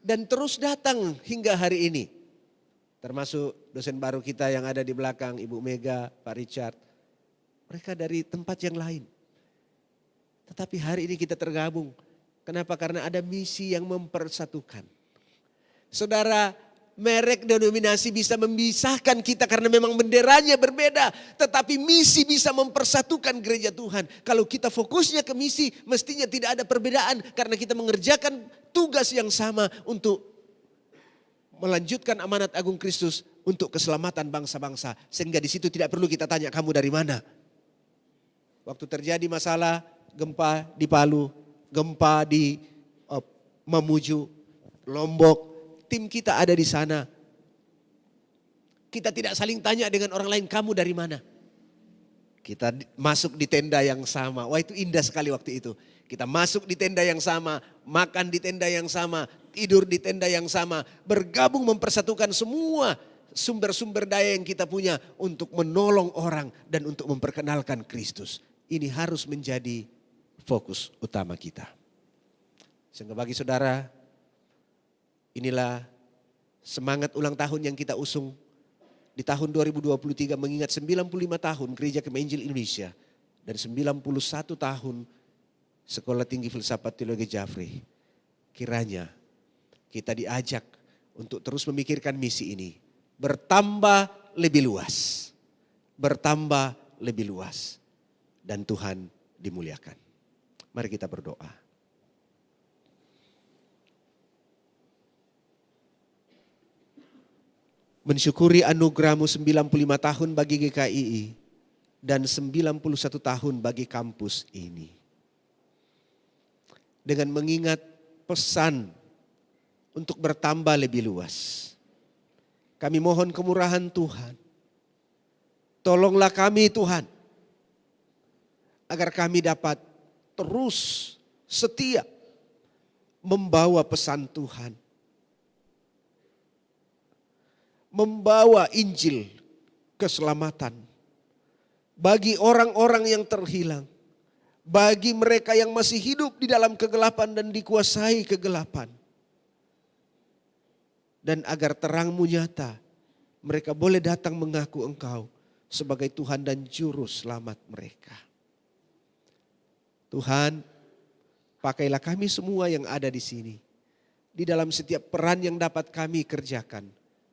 Dan terus datang hingga hari ini. Termasuk dosen baru kita yang ada di belakang, Ibu Mega, Pak Richard. Mereka dari tempat yang lain. Tetapi hari ini kita tergabung. Kenapa? Karena ada misi yang mempersatukan. Saudara, merek denominasi bisa memisahkan kita karena memang benderanya berbeda. Tetapi misi bisa mempersatukan gereja Tuhan. Kalau kita fokusnya ke misi, mestinya tidak ada perbedaan. Karena kita mengerjakan tugas yang sama untuk melanjutkan amanat agung Kristus untuk keselamatan bangsa-bangsa. Sehingga di situ tidak perlu kita tanya kamu dari mana. Waktu terjadi masalah gempa di Palu, gempa di Mamuju, Lombok. Tim kita ada di sana. Kita tidak saling tanya dengan orang lain, kamu dari mana? Kita masuk di tenda yang sama. Wah, itu indah sekali waktu itu. Kita masuk di tenda yang sama, makan di tenda yang sama, tidur di tenda yang sama. Bergabung mempersatukan semua sumber-sumber daya yang kita punya untuk menolong orang dan untuk memperkenalkan Kristus. Ini harus menjadi fokus utama kita. Sehingga bagi saudara, inilah semangat ulang tahun yang kita usung di tahun 2023 mengingat 95 tahun Gereja Kemah Injil Indonesia dan 91 tahun Sekolah Tinggi Filsafat Teologi Jafri. Kiranya kita diajak untuk terus memikirkan misi ini. Bertambah lebih luas. Bertambah lebih luas. Dan Tuhan dimuliakan. Mari kita berdoa. Mensyukuri anugerah-Mu 95 tahun bagi GKII dan 91 tahun bagi kampus ini. Dengan mengingat pesan untuk bertambah lebih luas. Kami mohon kemurahan Tuhan. Tolonglah kami Tuhan. Agar kami dapat terus setia membawa pesan Tuhan. Membawa Injil keselamatan bagi orang-orang yang terhilang, bagi mereka yang masih hidup di dalam kegelapan dan dikuasai kegelapan. Dan agar terang-Mu nyata, mereka boleh datang mengaku Engkau sebagai Tuhan dan Juru Selamat mereka. Tuhan, pakailah kami semua yang ada di sini, di dalam setiap peran yang dapat kami kerjakan,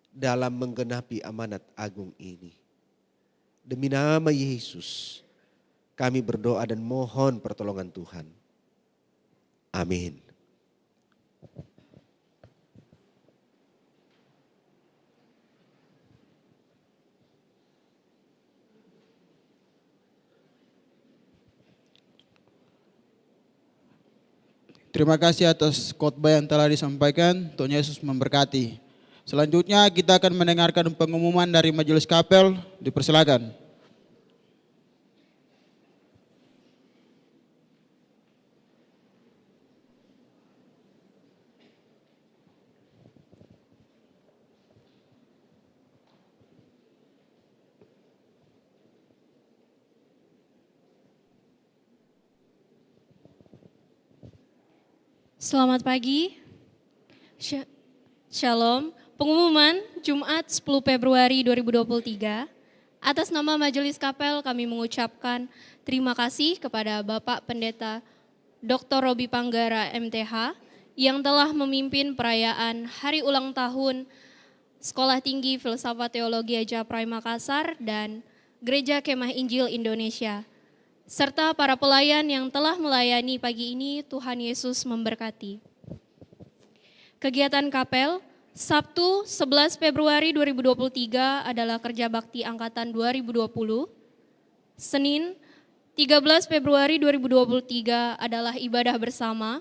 dalam menggenapi amanat agung ini. Demi nama Yesus, kami berdoa dan mohon pertolongan Tuhan. Amin. Terima kasih atas khotbah yang telah disampaikan. Tuhan Yesus memberkati. Selanjutnya kita akan mendengarkan pengumuman dari Majelis Kapel. Dipersilakan. Selamat pagi. Shalom. Pengumuman Jumat 10 Februari 2023. Atas nama Majelis Kapel kami mengucapkan terima kasih kepada Bapak Pendeta Dr. Robi Panggara MTH yang telah memimpin perayaan Hari Ulang Tahun Sekolah Tinggi Filsafat Teologi Japrai Makassar dan Gereja Kemah Injil Indonesia. Serta para pelayan yang telah melayani pagi ini, Tuhan Yesus memberkati. Kegiatan Kapel, Sabtu 11 Februari 2023 adalah Kerja Bakti Angkatan 2020. Senin 13 Februari 2023 adalah ibadah bersama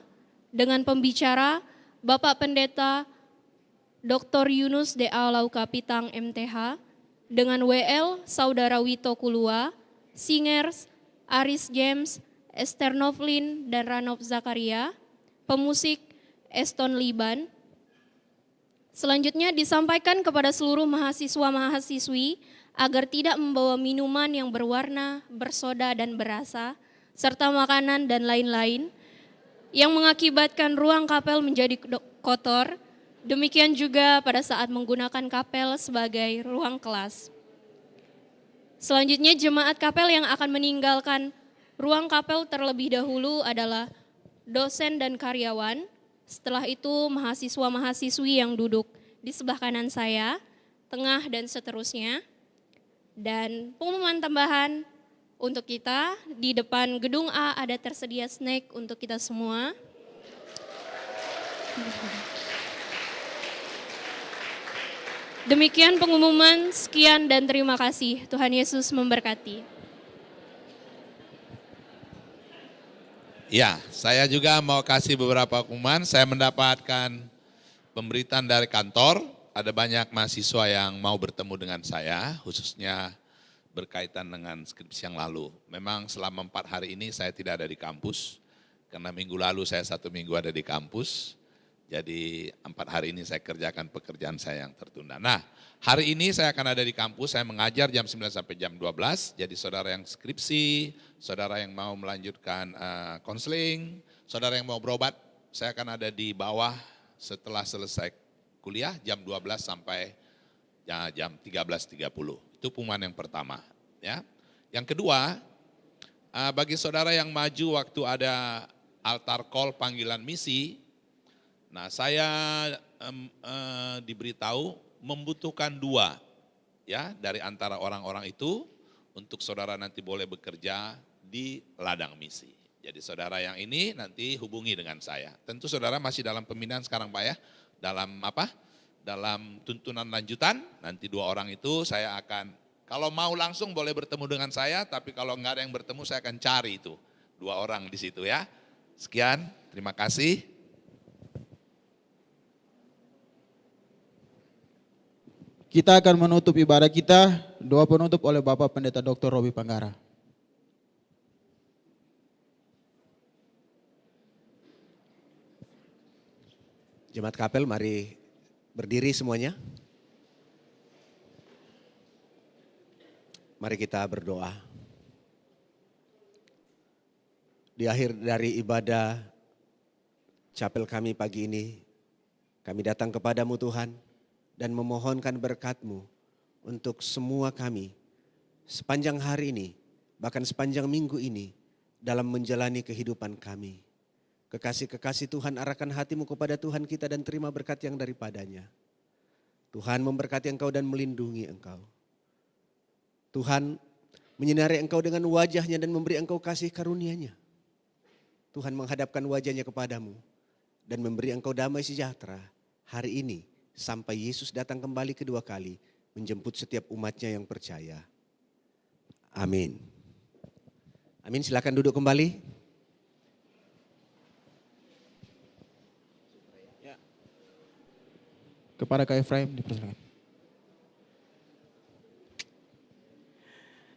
dengan pembicara Bapak Pendeta Dr. Yunus D.A. Laukapitang MTH dengan WL Saudara Wito Kulua, Singers Aris James, Esther Novlin, dan Ranov Zakaria, pemusik Eston Liban. Selanjutnya disampaikan kepada seluruh mahasiswa-mahasiswi agar tidak membawa minuman yang berwarna, bersoda, dan berasa, serta makanan dan lain-lain yang mengakibatkan ruang kapel menjadi kotor. Demikian juga pada saat menggunakan kapel sebagai ruang kelas. Selanjutnya jemaat kapel yang akan meninggalkan ruang kapel terlebih dahulu adalah dosen dan karyawan. Setelah itu mahasiswa-mahasiswi yang duduk di sebelah kanan saya, tengah dan seterusnya. Dan pengumuman tambahan untuk kita, di depan gedung A ada tersedia snack untuk kita semua. Demikian pengumuman, sekian dan terima kasih. Tuhan Yesus memberkati. Ya, saya juga mau kasih beberapa pengumuman. Saya mendapatkan pemberitaan dari kantor. Ada banyak mahasiswa yang mau bertemu dengan saya, khususnya berkaitan dengan skripsi yang lalu. Memang selama 4 hari ini saya tidak ada di kampus, karena minggu lalu saya 1 minggu ada di kampus. Jadi 4 hari ini saya kerjakan pekerjaan saya yang tertunda. Nah, hari ini saya akan ada di kampus, saya mengajar jam 9 sampai jam 12. Jadi saudara yang skripsi, saudara yang mau melanjutkan konseling, saudara yang mau berobat, saya akan ada di bawah setelah selesai kuliah jam 12 sampai jam 13.30. Itu pengumuman yang pertama. Ya. Yang kedua, bagi saudara yang maju waktu ada altar call panggilan misi, nah saya diberitahu membutuhkan 2 ya dari antara orang-orang itu untuk saudara nanti boleh bekerja di ladang misi. Jadi saudara yang ini nanti hubungi dengan saya. Tentu saudara masih dalam pembinaan sekarang Pak ya. Dalam apa? Dalam tuntunan lanjutan, nanti 2 orang itu saya akan, kalau mau langsung boleh bertemu dengan saya, tapi kalau enggak ada yang bertemu saya akan cari itu 2 orang di situ ya. Sekian, terima kasih. Kita akan menutup ibadah kita, doa penutup oleh Bapak Pendeta Dr. Robi Panggara. Jemaat Kapel, mari berdiri semuanya. Mari kita berdoa. Di akhir dari ibadah Chapel kami pagi ini, kami datang kepadamu Tuhan dan memohonkan berkat-Mu untuk semua kami sepanjang hari ini, bahkan sepanjang minggu ini dalam menjalani kehidupan kami. Kekasih-kekasih Tuhan, arahkan hatimu kepada Tuhan kita dan terima berkat yang daripadanya. Tuhan memberkati engkau dan melindungi engkau. Tuhan menyinari engkau dengan wajahnya dan memberi engkau kasih karunia-Nya. Tuhan menghadapkan wajahnya kepadamu dan memberi engkau damai sejahtera hari ini sampai Yesus datang kembali kedua kali menjemput setiap umatnya yang percaya. Amin. Amin, silakan duduk kembali. Kepada Kak Efraim dipersilakan.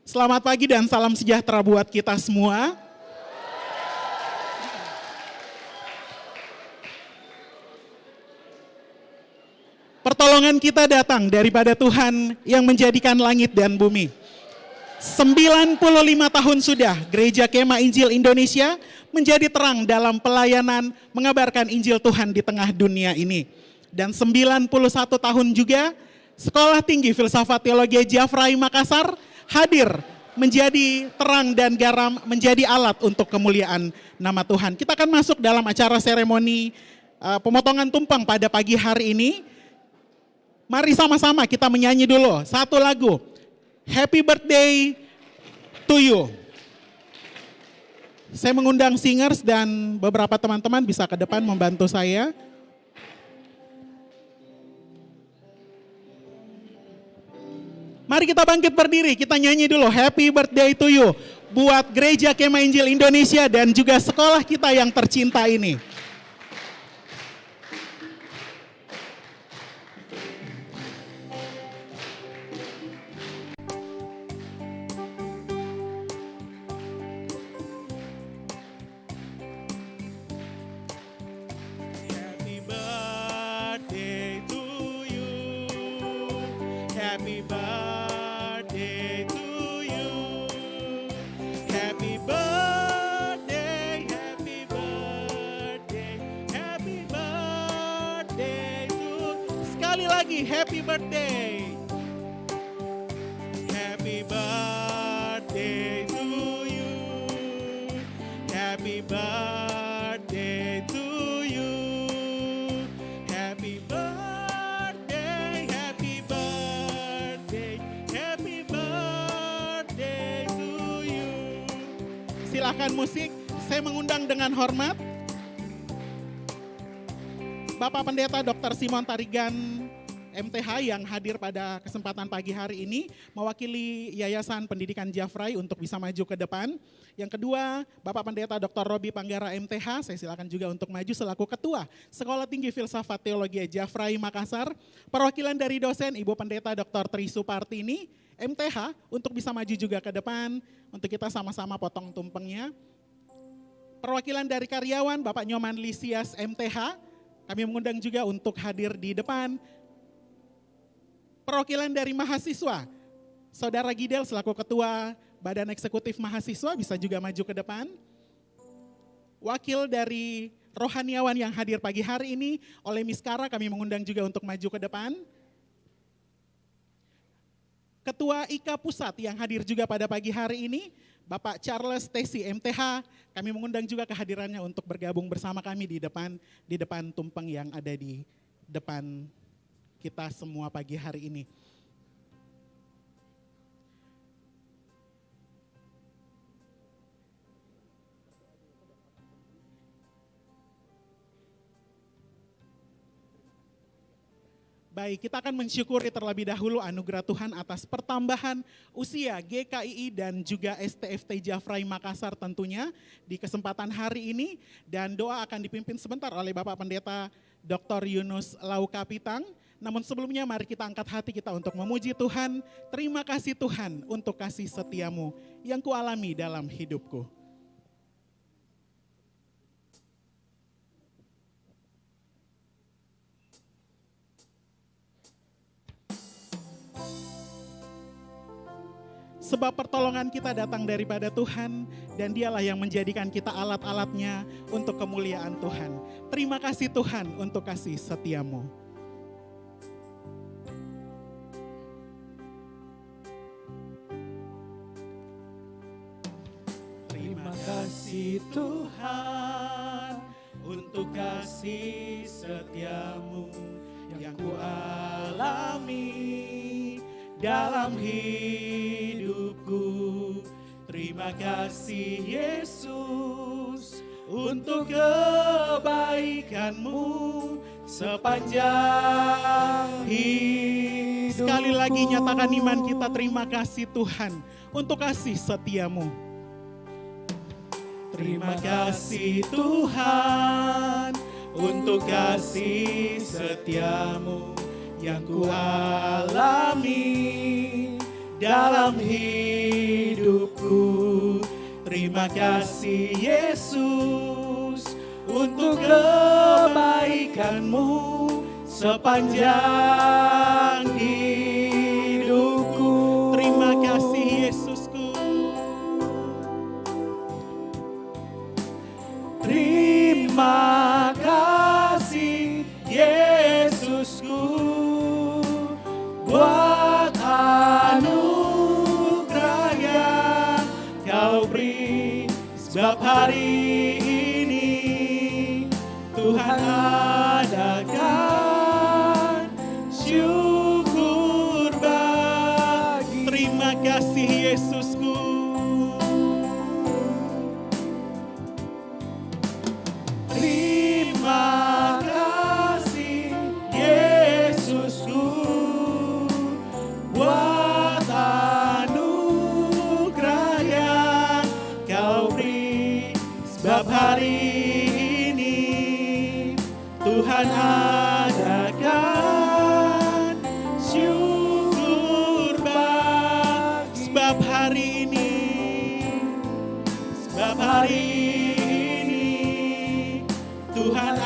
Selamat pagi dan salam sejahtera buat kita semua. Pertolongan kita datang daripada Tuhan yang menjadikan langit dan bumi. 95 tahun sudah Gereja Kemah Injil Indonesia menjadi terang dalam pelayanan mengabarkan Injil Tuhan di tengah dunia ini. Dan 91 tahun juga Sekolah Tinggi Filsafat Teologi Jafrai Makassar hadir menjadi terang dan garam, menjadi alat untuk kemuliaan nama Tuhan. Kita akan masuk dalam acara seremoni pemotongan tumpeng pada pagi hari ini. Mari sama-sama kita menyanyi dulu satu lagu, Happy Birthday to You. Saya mengundang singers dan beberapa teman-teman bisa ke depan membantu saya. Mari kita bangkit berdiri, kita nyanyi dulu Happy Birthday to You buat Gereja Kemah Injil Indonesia dan juga sekolah kita yang tercinta ini. Happy birthday to you. Happy birthday to you. Happy birthday, happy birthday, happy birthday to. Sekali lagi, happy birthday. Happy birthday to you. Happy birthday to you. Happy birthday, happy birthday, happy birthday to you. Silakan musik, saya mengundang dengan hormat Bapak Pendeta Dr. Simon Tarigan MTH yang hadir pada kesempatan pagi hari ini mewakili Yayasan Pendidikan Jafrai untuk bisa maju ke depan. Yang kedua, Bapak Pendeta Dr. Robi Panggara MTH, saya silakan juga untuk maju selaku Ketua Sekolah Tinggi Filsafat Teologi Jafrai Makassar. Perwakilan dari dosen Ibu Pendeta Dr. Tri Supartini, MTH untuk bisa maju juga ke depan untuk kita sama-sama potong tumpengnya. Perwakilan dari karyawan Bapak Nyoman Lisias MTH, kami mengundang juga untuk hadir di depan. Perwakilan dari mahasiswa, Saudara Gidel selaku Ketua Badan Eksekutif Mahasiswa bisa juga maju ke depan. Wakil dari rohaniawan yang hadir pagi hari ini oleh Miskara kami mengundang juga untuk maju ke depan. Ketua IKA Pusat yang hadir juga pada pagi hari ini, Bapak Charles Tesi MTH, kami mengundang juga kehadirannya untuk bergabung bersama kami di depan tumpeng yang ada di depan kita semua pagi hari ini. Baik, kita akan mensyukuri terlebih dahulu anugerah Tuhan atas pertambahan usia GKII dan juga STFT Jafrai Makassar tentunya di kesempatan hari ini. Dan doa akan dipimpin sebentar oleh Bapak Pendeta Dr. Yunus Laukapitang. Namun sebelumnya mari kita angkat hati kita untuk memuji Tuhan. Terima kasih Tuhan untuk kasih setiamu yang kualami dalam hidupku. Sebab pertolongan kita datang daripada Tuhan dan Dialah yang menjadikan kita alat-alatnya untuk kemuliaan Tuhan. Terima kasih Tuhan untuk kasih setiamu. Terima kasih Tuhan untuk kasih setiamu yang kualami dalam hidupku. Terima kasih Yesus untuk kebaikanmu sepanjang hidup. Sekali lagi nyatakan iman kita, terima kasih Tuhan untuk kasih setiamu. Terima kasih Tuhan untuk kasih setiamu yang kualami dalam hidupku. Terima kasih Yesus untuk kebaikanmu sepanjang hidupku. Terima kasih Yesusku. Terima kasih Yesusku buat anugerah yang Kau beri. Sebab hari ini Tuhan adakan syukur bagi. Terima kasih Yesusku. Terima kasih Yesusku buat anugerah yang Kau beri. Sebab hari ini Tuhan adakan syukur bagi. Sebab hari ini Tuhan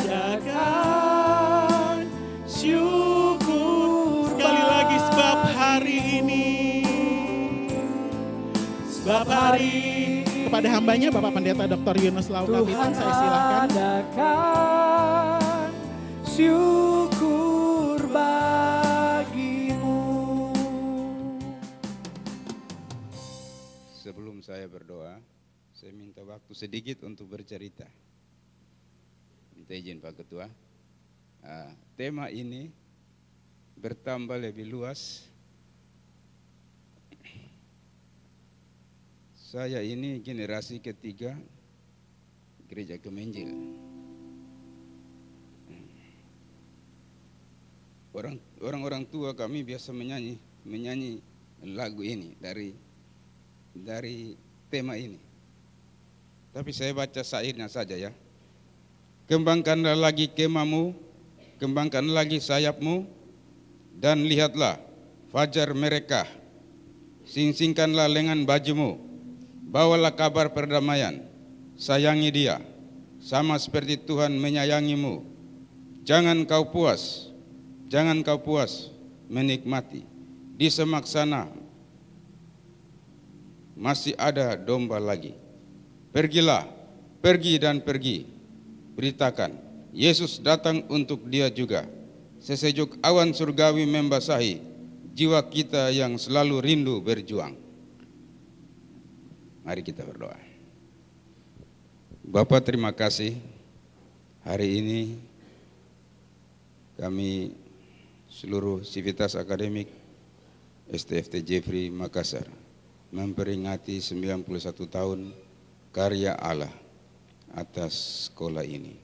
adakan syukur. Sekali lagi, sebab hari ini. Sebab hari kepada hambanya Bapak Pendeta Dr. Yunus Laukapitang, saya silakan. Adakan syukur bagimu. Sebelum saya berdoa, saya minta waktu sedikit untuk bercerita. Minta izin Pak Ketua. Tema ini bertambah lebih luas. Saya ini generasi ketiga Gereja Kemenjil. Orang-orang tua kami biasa menyanyi lagu ini dari tema ini. Tapi saya baca syairnya saja ya. Kembangkanlah lagi kemamu, kembangkan lagi sayapmu, dan lihatlah fajar mereka. Sing-singkanlah lengan bajumu, bawalah kabar perdamaian, sayangi dia, sama seperti Tuhan menyayangimu. Jangan kau puas menikmati. Di semak sana masih ada domba lagi. Pergilah, pergi, beritakan, Yesus datang untuk dia juga. Sesejuk awan surgawi membasahi jiwa kita yang selalu rindu berjuang. Mari kita berdoa. Bapa, terima kasih. Hari ini kami seluruh sivitas akademik STFT Jeffrey Makassar memperingati 91 tahun karya Allah atas sekolah ini,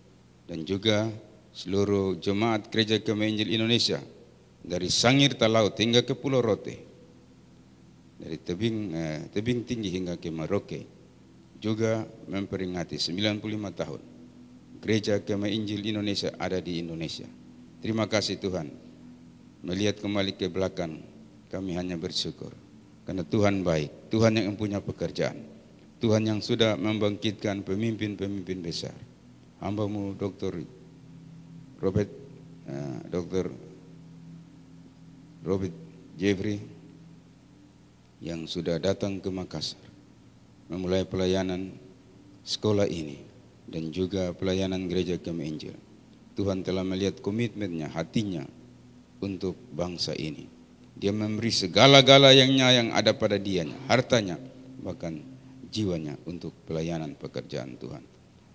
dan juga seluruh jemaat Gereja Kemah Injil Indonesia dari Sangir Talaut hingga ke Pulau Rote, dari tebing tinggi hingga ke Merauke, juga memperingati 95 tahun Gereja Kemah Injil Indonesia ada di Indonesia. Terima kasih Tuhan. Melihat kembali ke belakang, kami hanya bersyukur karena Tuhan baik, Tuhan yang mempunyai pekerjaan, Tuhan yang sudah membangkitkan pemimpin-pemimpin besar. Hamba-Mu Dr. Robert Jeffrey yang sudah datang ke Makassar memulai pelayanan sekolah ini dan juga pelayanan Gereja Kemah Injil. Tuhan telah melihat komitmennya, hatinya untuk bangsa ini. Dia memberi segala-galanya yang ada pada dianya, hartanya, bahkan jiwanya untuk pelayanan pekerjaan Tuhan.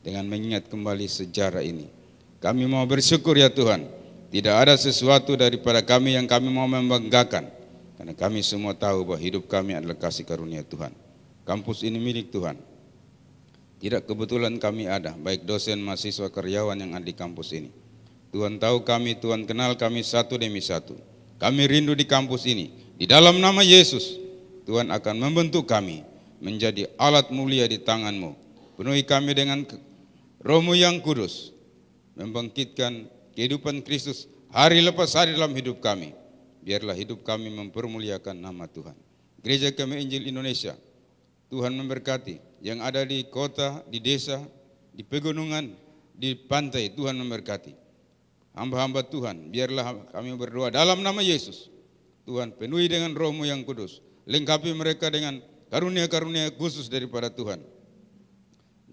Dengan mengingat kembali sejarah ini, kami mau bersyukur ya Tuhan. Tidak ada sesuatu daripada kami yang kami mau membanggakan, karena kami semua tahu bahwa hidup kami adalah kasih karunia Tuhan. Kampus ini milik Tuhan. Tidak kebetulan kami ada, baik dosen, mahasiswa, karyawan yang ada di kampus ini. Tuhan tahu kami, Tuhan kenal kami satu demi satu. Kami rindu di kampus ini. Di dalam nama Yesus, Tuhan akan membentuk kami menjadi alat mulia di tangan-Mu. Penuhi kami dengan Roh-Mu yang kudus, membangkitkan kehidupan Kristus hari lepas hari dalam hidup kami. Biarlah hidup kami mempermuliakan nama Tuhan. Gereja Kemah Injil Indonesia, Tuhan memberkati yang ada di kota, di desa, di pegunungan, di pantai. Tuhan memberkati hamba-hamba Tuhan. Biarlah kami berdoa dalam nama Yesus. Tuhan penuhi dengan Roh-Mu yang kudus, lengkapi mereka dengan karunia-karunia khusus daripada Tuhan.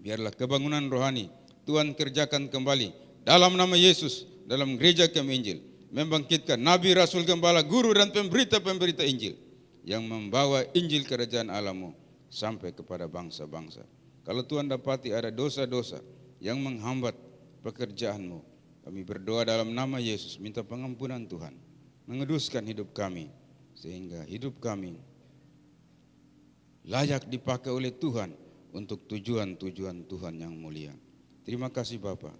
Biarlah kebangunan rohani Tuhan kerjakan kembali dalam nama Yesus dalam Gereja Kemah Injil, membangkitkan nabi, rasul, gembala, guru dan pemberita-pemberita Injil yang membawa Injil kerajaan Allah-Mu sampai kepada bangsa-bangsa. Kalau Tuhan dapati ada dosa-dosa yang menghambat pekerjaan-Mu, kami berdoa dalam nama Yesus, minta pengampunan Tuhan, menguduskan hidup kami, sehingga hidup kami layak dipakai oleh Tuhan untuk tujuan-tujuan Tuhan yang mulia. Terima kasih Bapak.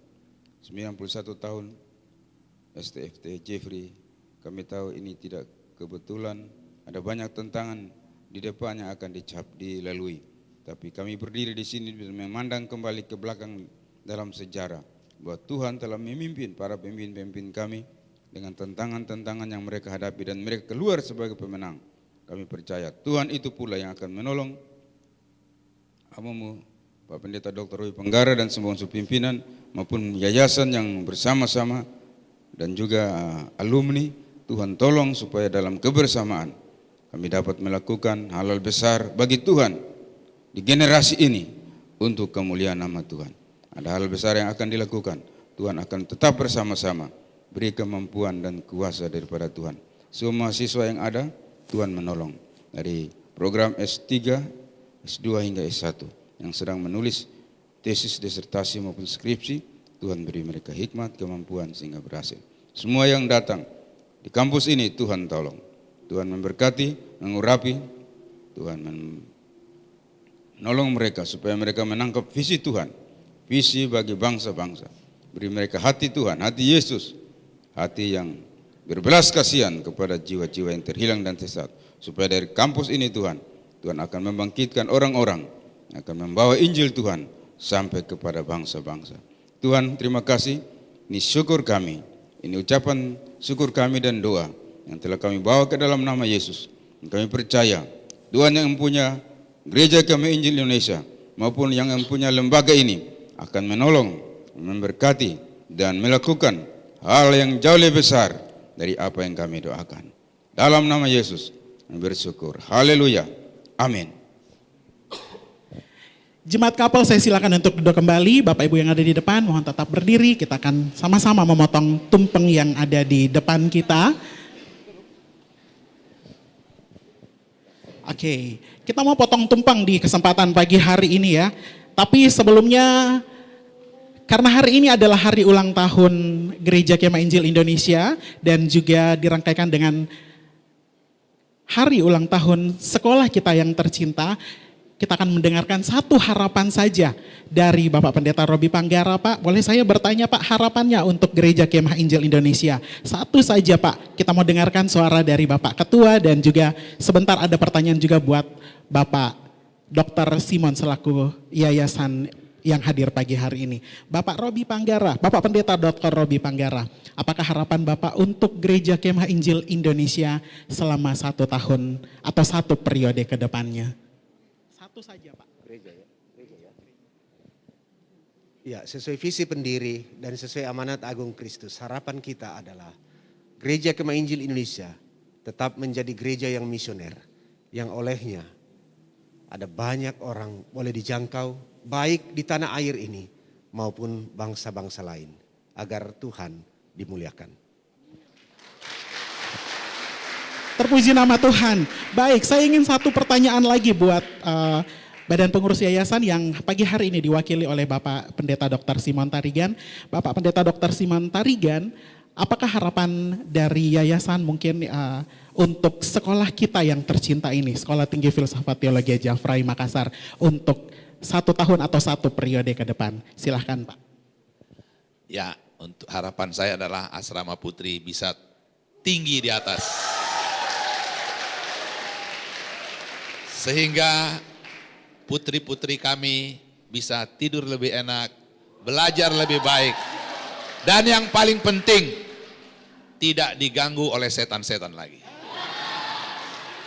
91 tahun STFT Jeffrey, kami tahu ini tidak kebetulan, ada banyak tantangan di depan yang akan dilalui. Tapi kami berdiri di sini memandang kembali ke belakang dalam sejarah, bahwa Tuhan telah memimpin para pemimpin-pemimpin kami dengan tantangan-tantangan yang mereka hadapi dan mereka keluar sebagai pemenang. Kami percaya Tuhan itu pula yang akan menolong hamba-Mu Pak Pendeta Dr. Roy Penggara dan semua unsur pimpinan maupun yayasan yang bersama-sama dan juga alumni. Tuhan tolong supaya dalam kebersamaan kami dapat melakukan hal-hal besar bagi Tuhan di generasi ini untuk kemuliaan nama Tuhan. Ada hal besar yang akan dilakukan. Tuhan akan tetap bersama-sama, beri kemampuan dan kuasa daripada Tuhan. Semua mahasiswa yang ada, Tuhan menolong. Dari program S3, S2 hingga S1 yang sedang menulis tesis, disertasi maupun skripsi, Tuhan beri mereka hikmat, kemampuan sehingga berhasil. Semua yang datang di kampus ini Tuhan tolong. Tuhan memberkati, mengurapi, Tuhan menolong mereka supaya mereka menangkap visi Tuhan. Visi bagi bangsa-bangsa. Beri mereka hati Tuhan, hati Yesus. Hati yang berbelas kasihan kepada jiwa-jiwa yang terhilang dan sesat. Supaya dari kampus ini Tuhan akan membangkitkan orang-orang yang akan membawa Injil Tuhan sampai kepada bangsa-bangsa. Tuhan terima kasih, ini syukur kami. Ini ucapan syukur kami dan doa. yang telah kami bawa ke dalam nama Yesus. Kami percaya Tuhan yang mempunyai Gereja Kemah Injil Indonesia maupun yang mempunyai lembaga ini akan menolong, memberkati, dan melakukan hal yang jauh lebih besar dari apa yang kami doakan. Dalam nama Yesus kami bersyukur. Haleluya. Amin. Jemaat Kapel, saya silakan untuk duduk kembali. Bapak Ibu yang ada di depan mohon tetap berdiri. Kita akan sama-sama memotong tumpeng yang ada di depan kita. Oke, kita mau potong tumpeng di kesempatan pagi hari ini ya. Tapi sebelumnya, karena hari ini adalah hari ulang tahun Gereja Kemah Injil Indonesia dan juga dirangkaikan dengan hari ulang tahun sekolah kita yang tercinta, kita akan mendengarkan satu harapan saja dari Bapak Pendeta Robi Panggara. Pak, boleh saya bertanya Pak, harapannya untuk Gereja Kemah Injil Indonesia? Satu saja Pak, kita mau dengarkan suara dari Bapak Ketua dan juga sebentar ada pertanyaan juga buat Bapak Dr. Simon selaku yayasan yang hadir pagi hari ini. Bapak Robi Panggara, Bapak Pendeta Dr. Robi Panggara, apakah harapan Bapak untuk Gereja Kemah Injil Indonesia selama 1 tahun atau 1 periode ke depannya? Satu saja Pak. Ya, sesuai visi pendiri dan sesuai amanat agung Kristus, harapan kita adalah Gereja Kemah Injil Indonesia tetap menjadi gereja yang misioner, yang olehnya ada banyak orang boleh dijangkau, baik di tanah air ini maupun bangsa-bangsa lain, agar Tuhan dimuliakan. Terpuji nama Tuhan. Baik, saya ingin satu pertanyaan lagi buat Badan Pengurus Yayasan yang pagi hari ini diwakili oleh Bapak Pendeta Dr. Simon Tarigan. Bapak Pendeta Dr. Simon Tarigan, apakah harapan dari yayasan mungkin untuk sekolah kita yang tercinta ini, Sekolah Tinggi Filsafat Teologi Jafrai Makassar, untuk 1 tahun atau 1 periode ke depan? Silahkan Pak. Ya, untuk harapan saya adalah asrama putri bisa tinggi di atas. Sehingga putri-putri kami bisa tidur lebih enak, belajar lebih baik. Dan yang paling penting, tidak diganggu oleh setan-setan lagi.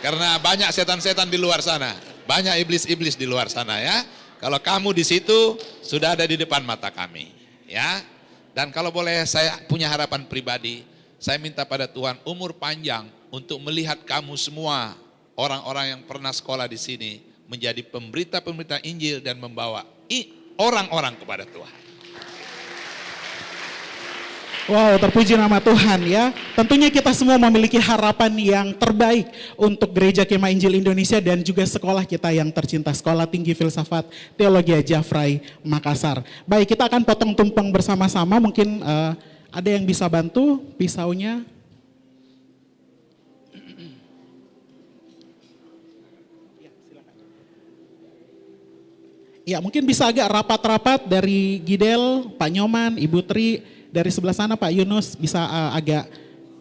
Karena banyak setan-setan di luar sana, banyak iblis-iblis di luar sana ya. Kalau kamu di situ, sudah ada di depan mata kami. Ya. Dan kalau boleh saya punya harapan pribadi, saya minta pada Tuhan umur panjang untuk melihat kamu semua, orang-orang yang pernah sekolah di sini, menjadi pemberita-pemberita Injil dan membawa orang-orang kepada Tuhan. Wow, terpuji nama Tuhan ya. Tentunya kita semua memiliki harapan yang terbaik untuk Gereja Kemah Injil Indonesia dan juga sekolah kita yang tercinta, Sekolah Tinggi Filsafat Teologi Jafrai Makassar. Baik, kita akan potong tumpeng bersama-sama. Mungkin ada yang bisa bantu pisaunya. Ya, mungkin bisa agak rapat-rapat dari Gidel, Pak Nyoman, Ibu Tri, dari sebelah sana Pak Yunus bisa agak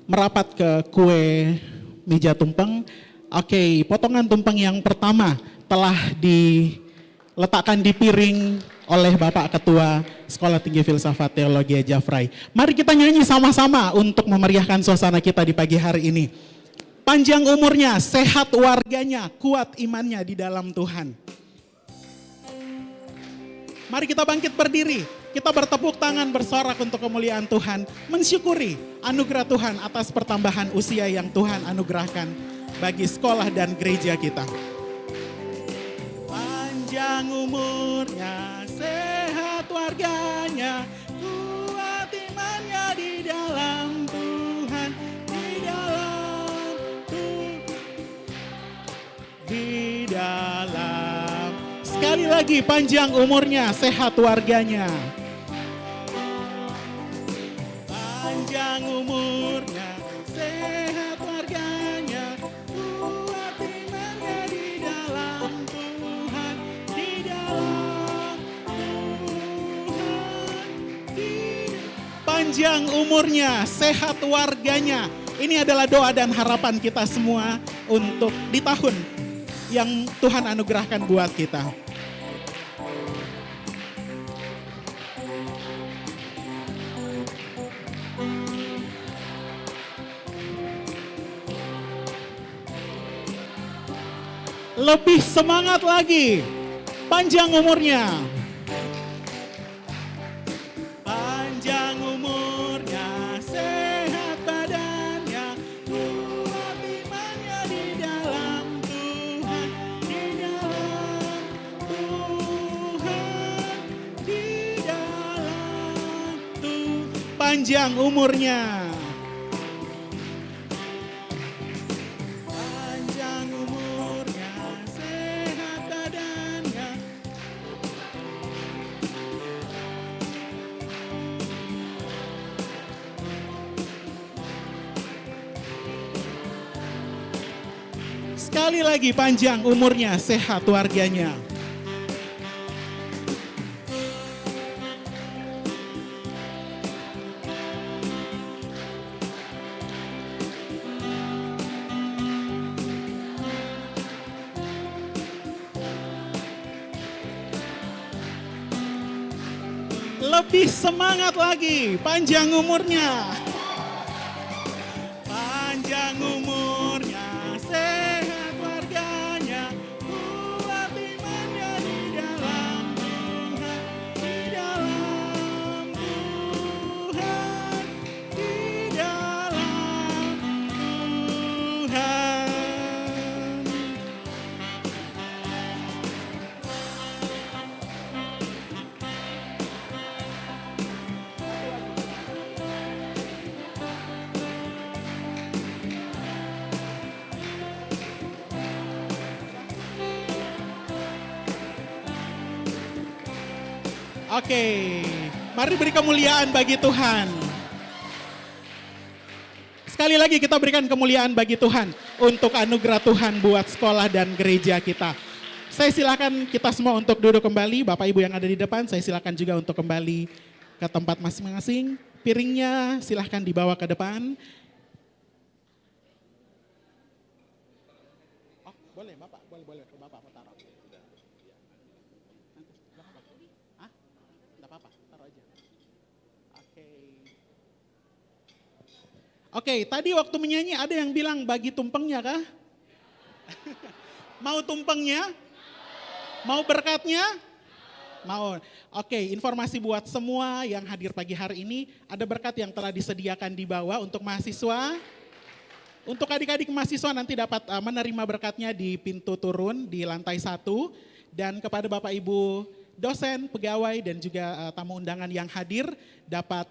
merapat ke kue meja tumpeng. Oke, potongan tumpeng yang pertama telah diletakkan di piring oleh Bapak Ketua Sekolah Tinggi Filsafat Teologi Jafrai. Mari kita nyanyi sama-sama untuk memeriahkan suasana kita di pagi hari ini. Panjang umurnya, sehat warganya, kuat imannya di dalam Tuhan. Mari kita bangkit berdiri, kita bertepuk tangan bersorak untuk kemuliaan Tuhan, mensyukuri anugerah Tuhan atas pertambahan usia yang Tuhan anugerahkan bagi sekolah dan gereja kita. Panjang umurnya, sehat warganya, kuat imannya di dalam Tuhan, di dalam. Sekali lagi, panjang umurnya, sehat warganya. Panjang umurnya, sehat warganya, kuat imannya di dalam Tuhan, di dalam Tuhan. Panjang umurnya, sehat warganya. Ini adalah doa dan harapan kita semua untuk di tahun yang Tuhan anugerahkan buat kita. Lebih semangat lagi. Panjang umurnya. Panjang umurnya, sehat badannya, kuat imannya di dalam Tuhan, di dalam Tuhan, di dalam Tuhan. Panjang umurnya. Panjang umurnya, sehat badannya. Sekali lagi panjang umurnya, sehat warganya. Lebih semangat lagi, panjang umurnya. Panjang umurnya, sehat warganya, kuat imannya di dalam Tuhan, di dalam Tuhan, di dalam Tuhan. Oke, mari beri kemuliaan bagi Tuhan. Sekali lagi kita berikan kemuliaan bagi Tuhan untuk anugerah Tuhan buat sekolah dan gereja kita. Saya silakan kita semua untuk duduk kembali, Bapak Ibu yang ada di depan, saya silakan juga untuk kembali ke tempat masing-masing. Piringnya silahkan dibawa ke depan. Oh, boleh Bapak, boleh ke Bapak taruh. Hah? Enggak apa-apa, taruh aja. Oke, tadi waktu menyanyi ada yang bilang bagi tumpengnya kah? Mau tumpengnya? Mau berkatnya? Mau. Oke, informasi buat semua yang hadir pagi hari ini, ada berkat yang telah disediakan di bawah untuk mahasiswa. Untuk adik-adik mahasiswa nanti dapat menerima berkatnya di pintu turun di lantai 1. Dan kepada Bapak Ibu dosen, pegawai, dan juga tamu undangan yang hadir dapat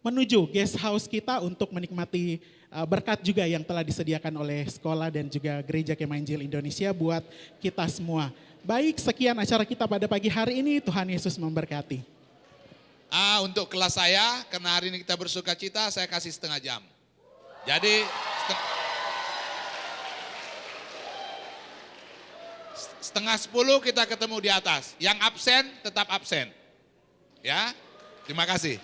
menuju guest house kita untuk menikmati berkat juga yang telah disediakan oleh sekolah dan juga Gereja Kemah Injil Indonesia buat kita semua. Baik, sekian acara kita pada pagi hari ini. Tuhan Yesus memberkati. Untuk kelas saya, karena hari ini kita bersuka cita, saya kasih setengah jam. Jadi setengah 10 kita ketemu di atas. Yang absen tetap absen. Ya, terima kasih.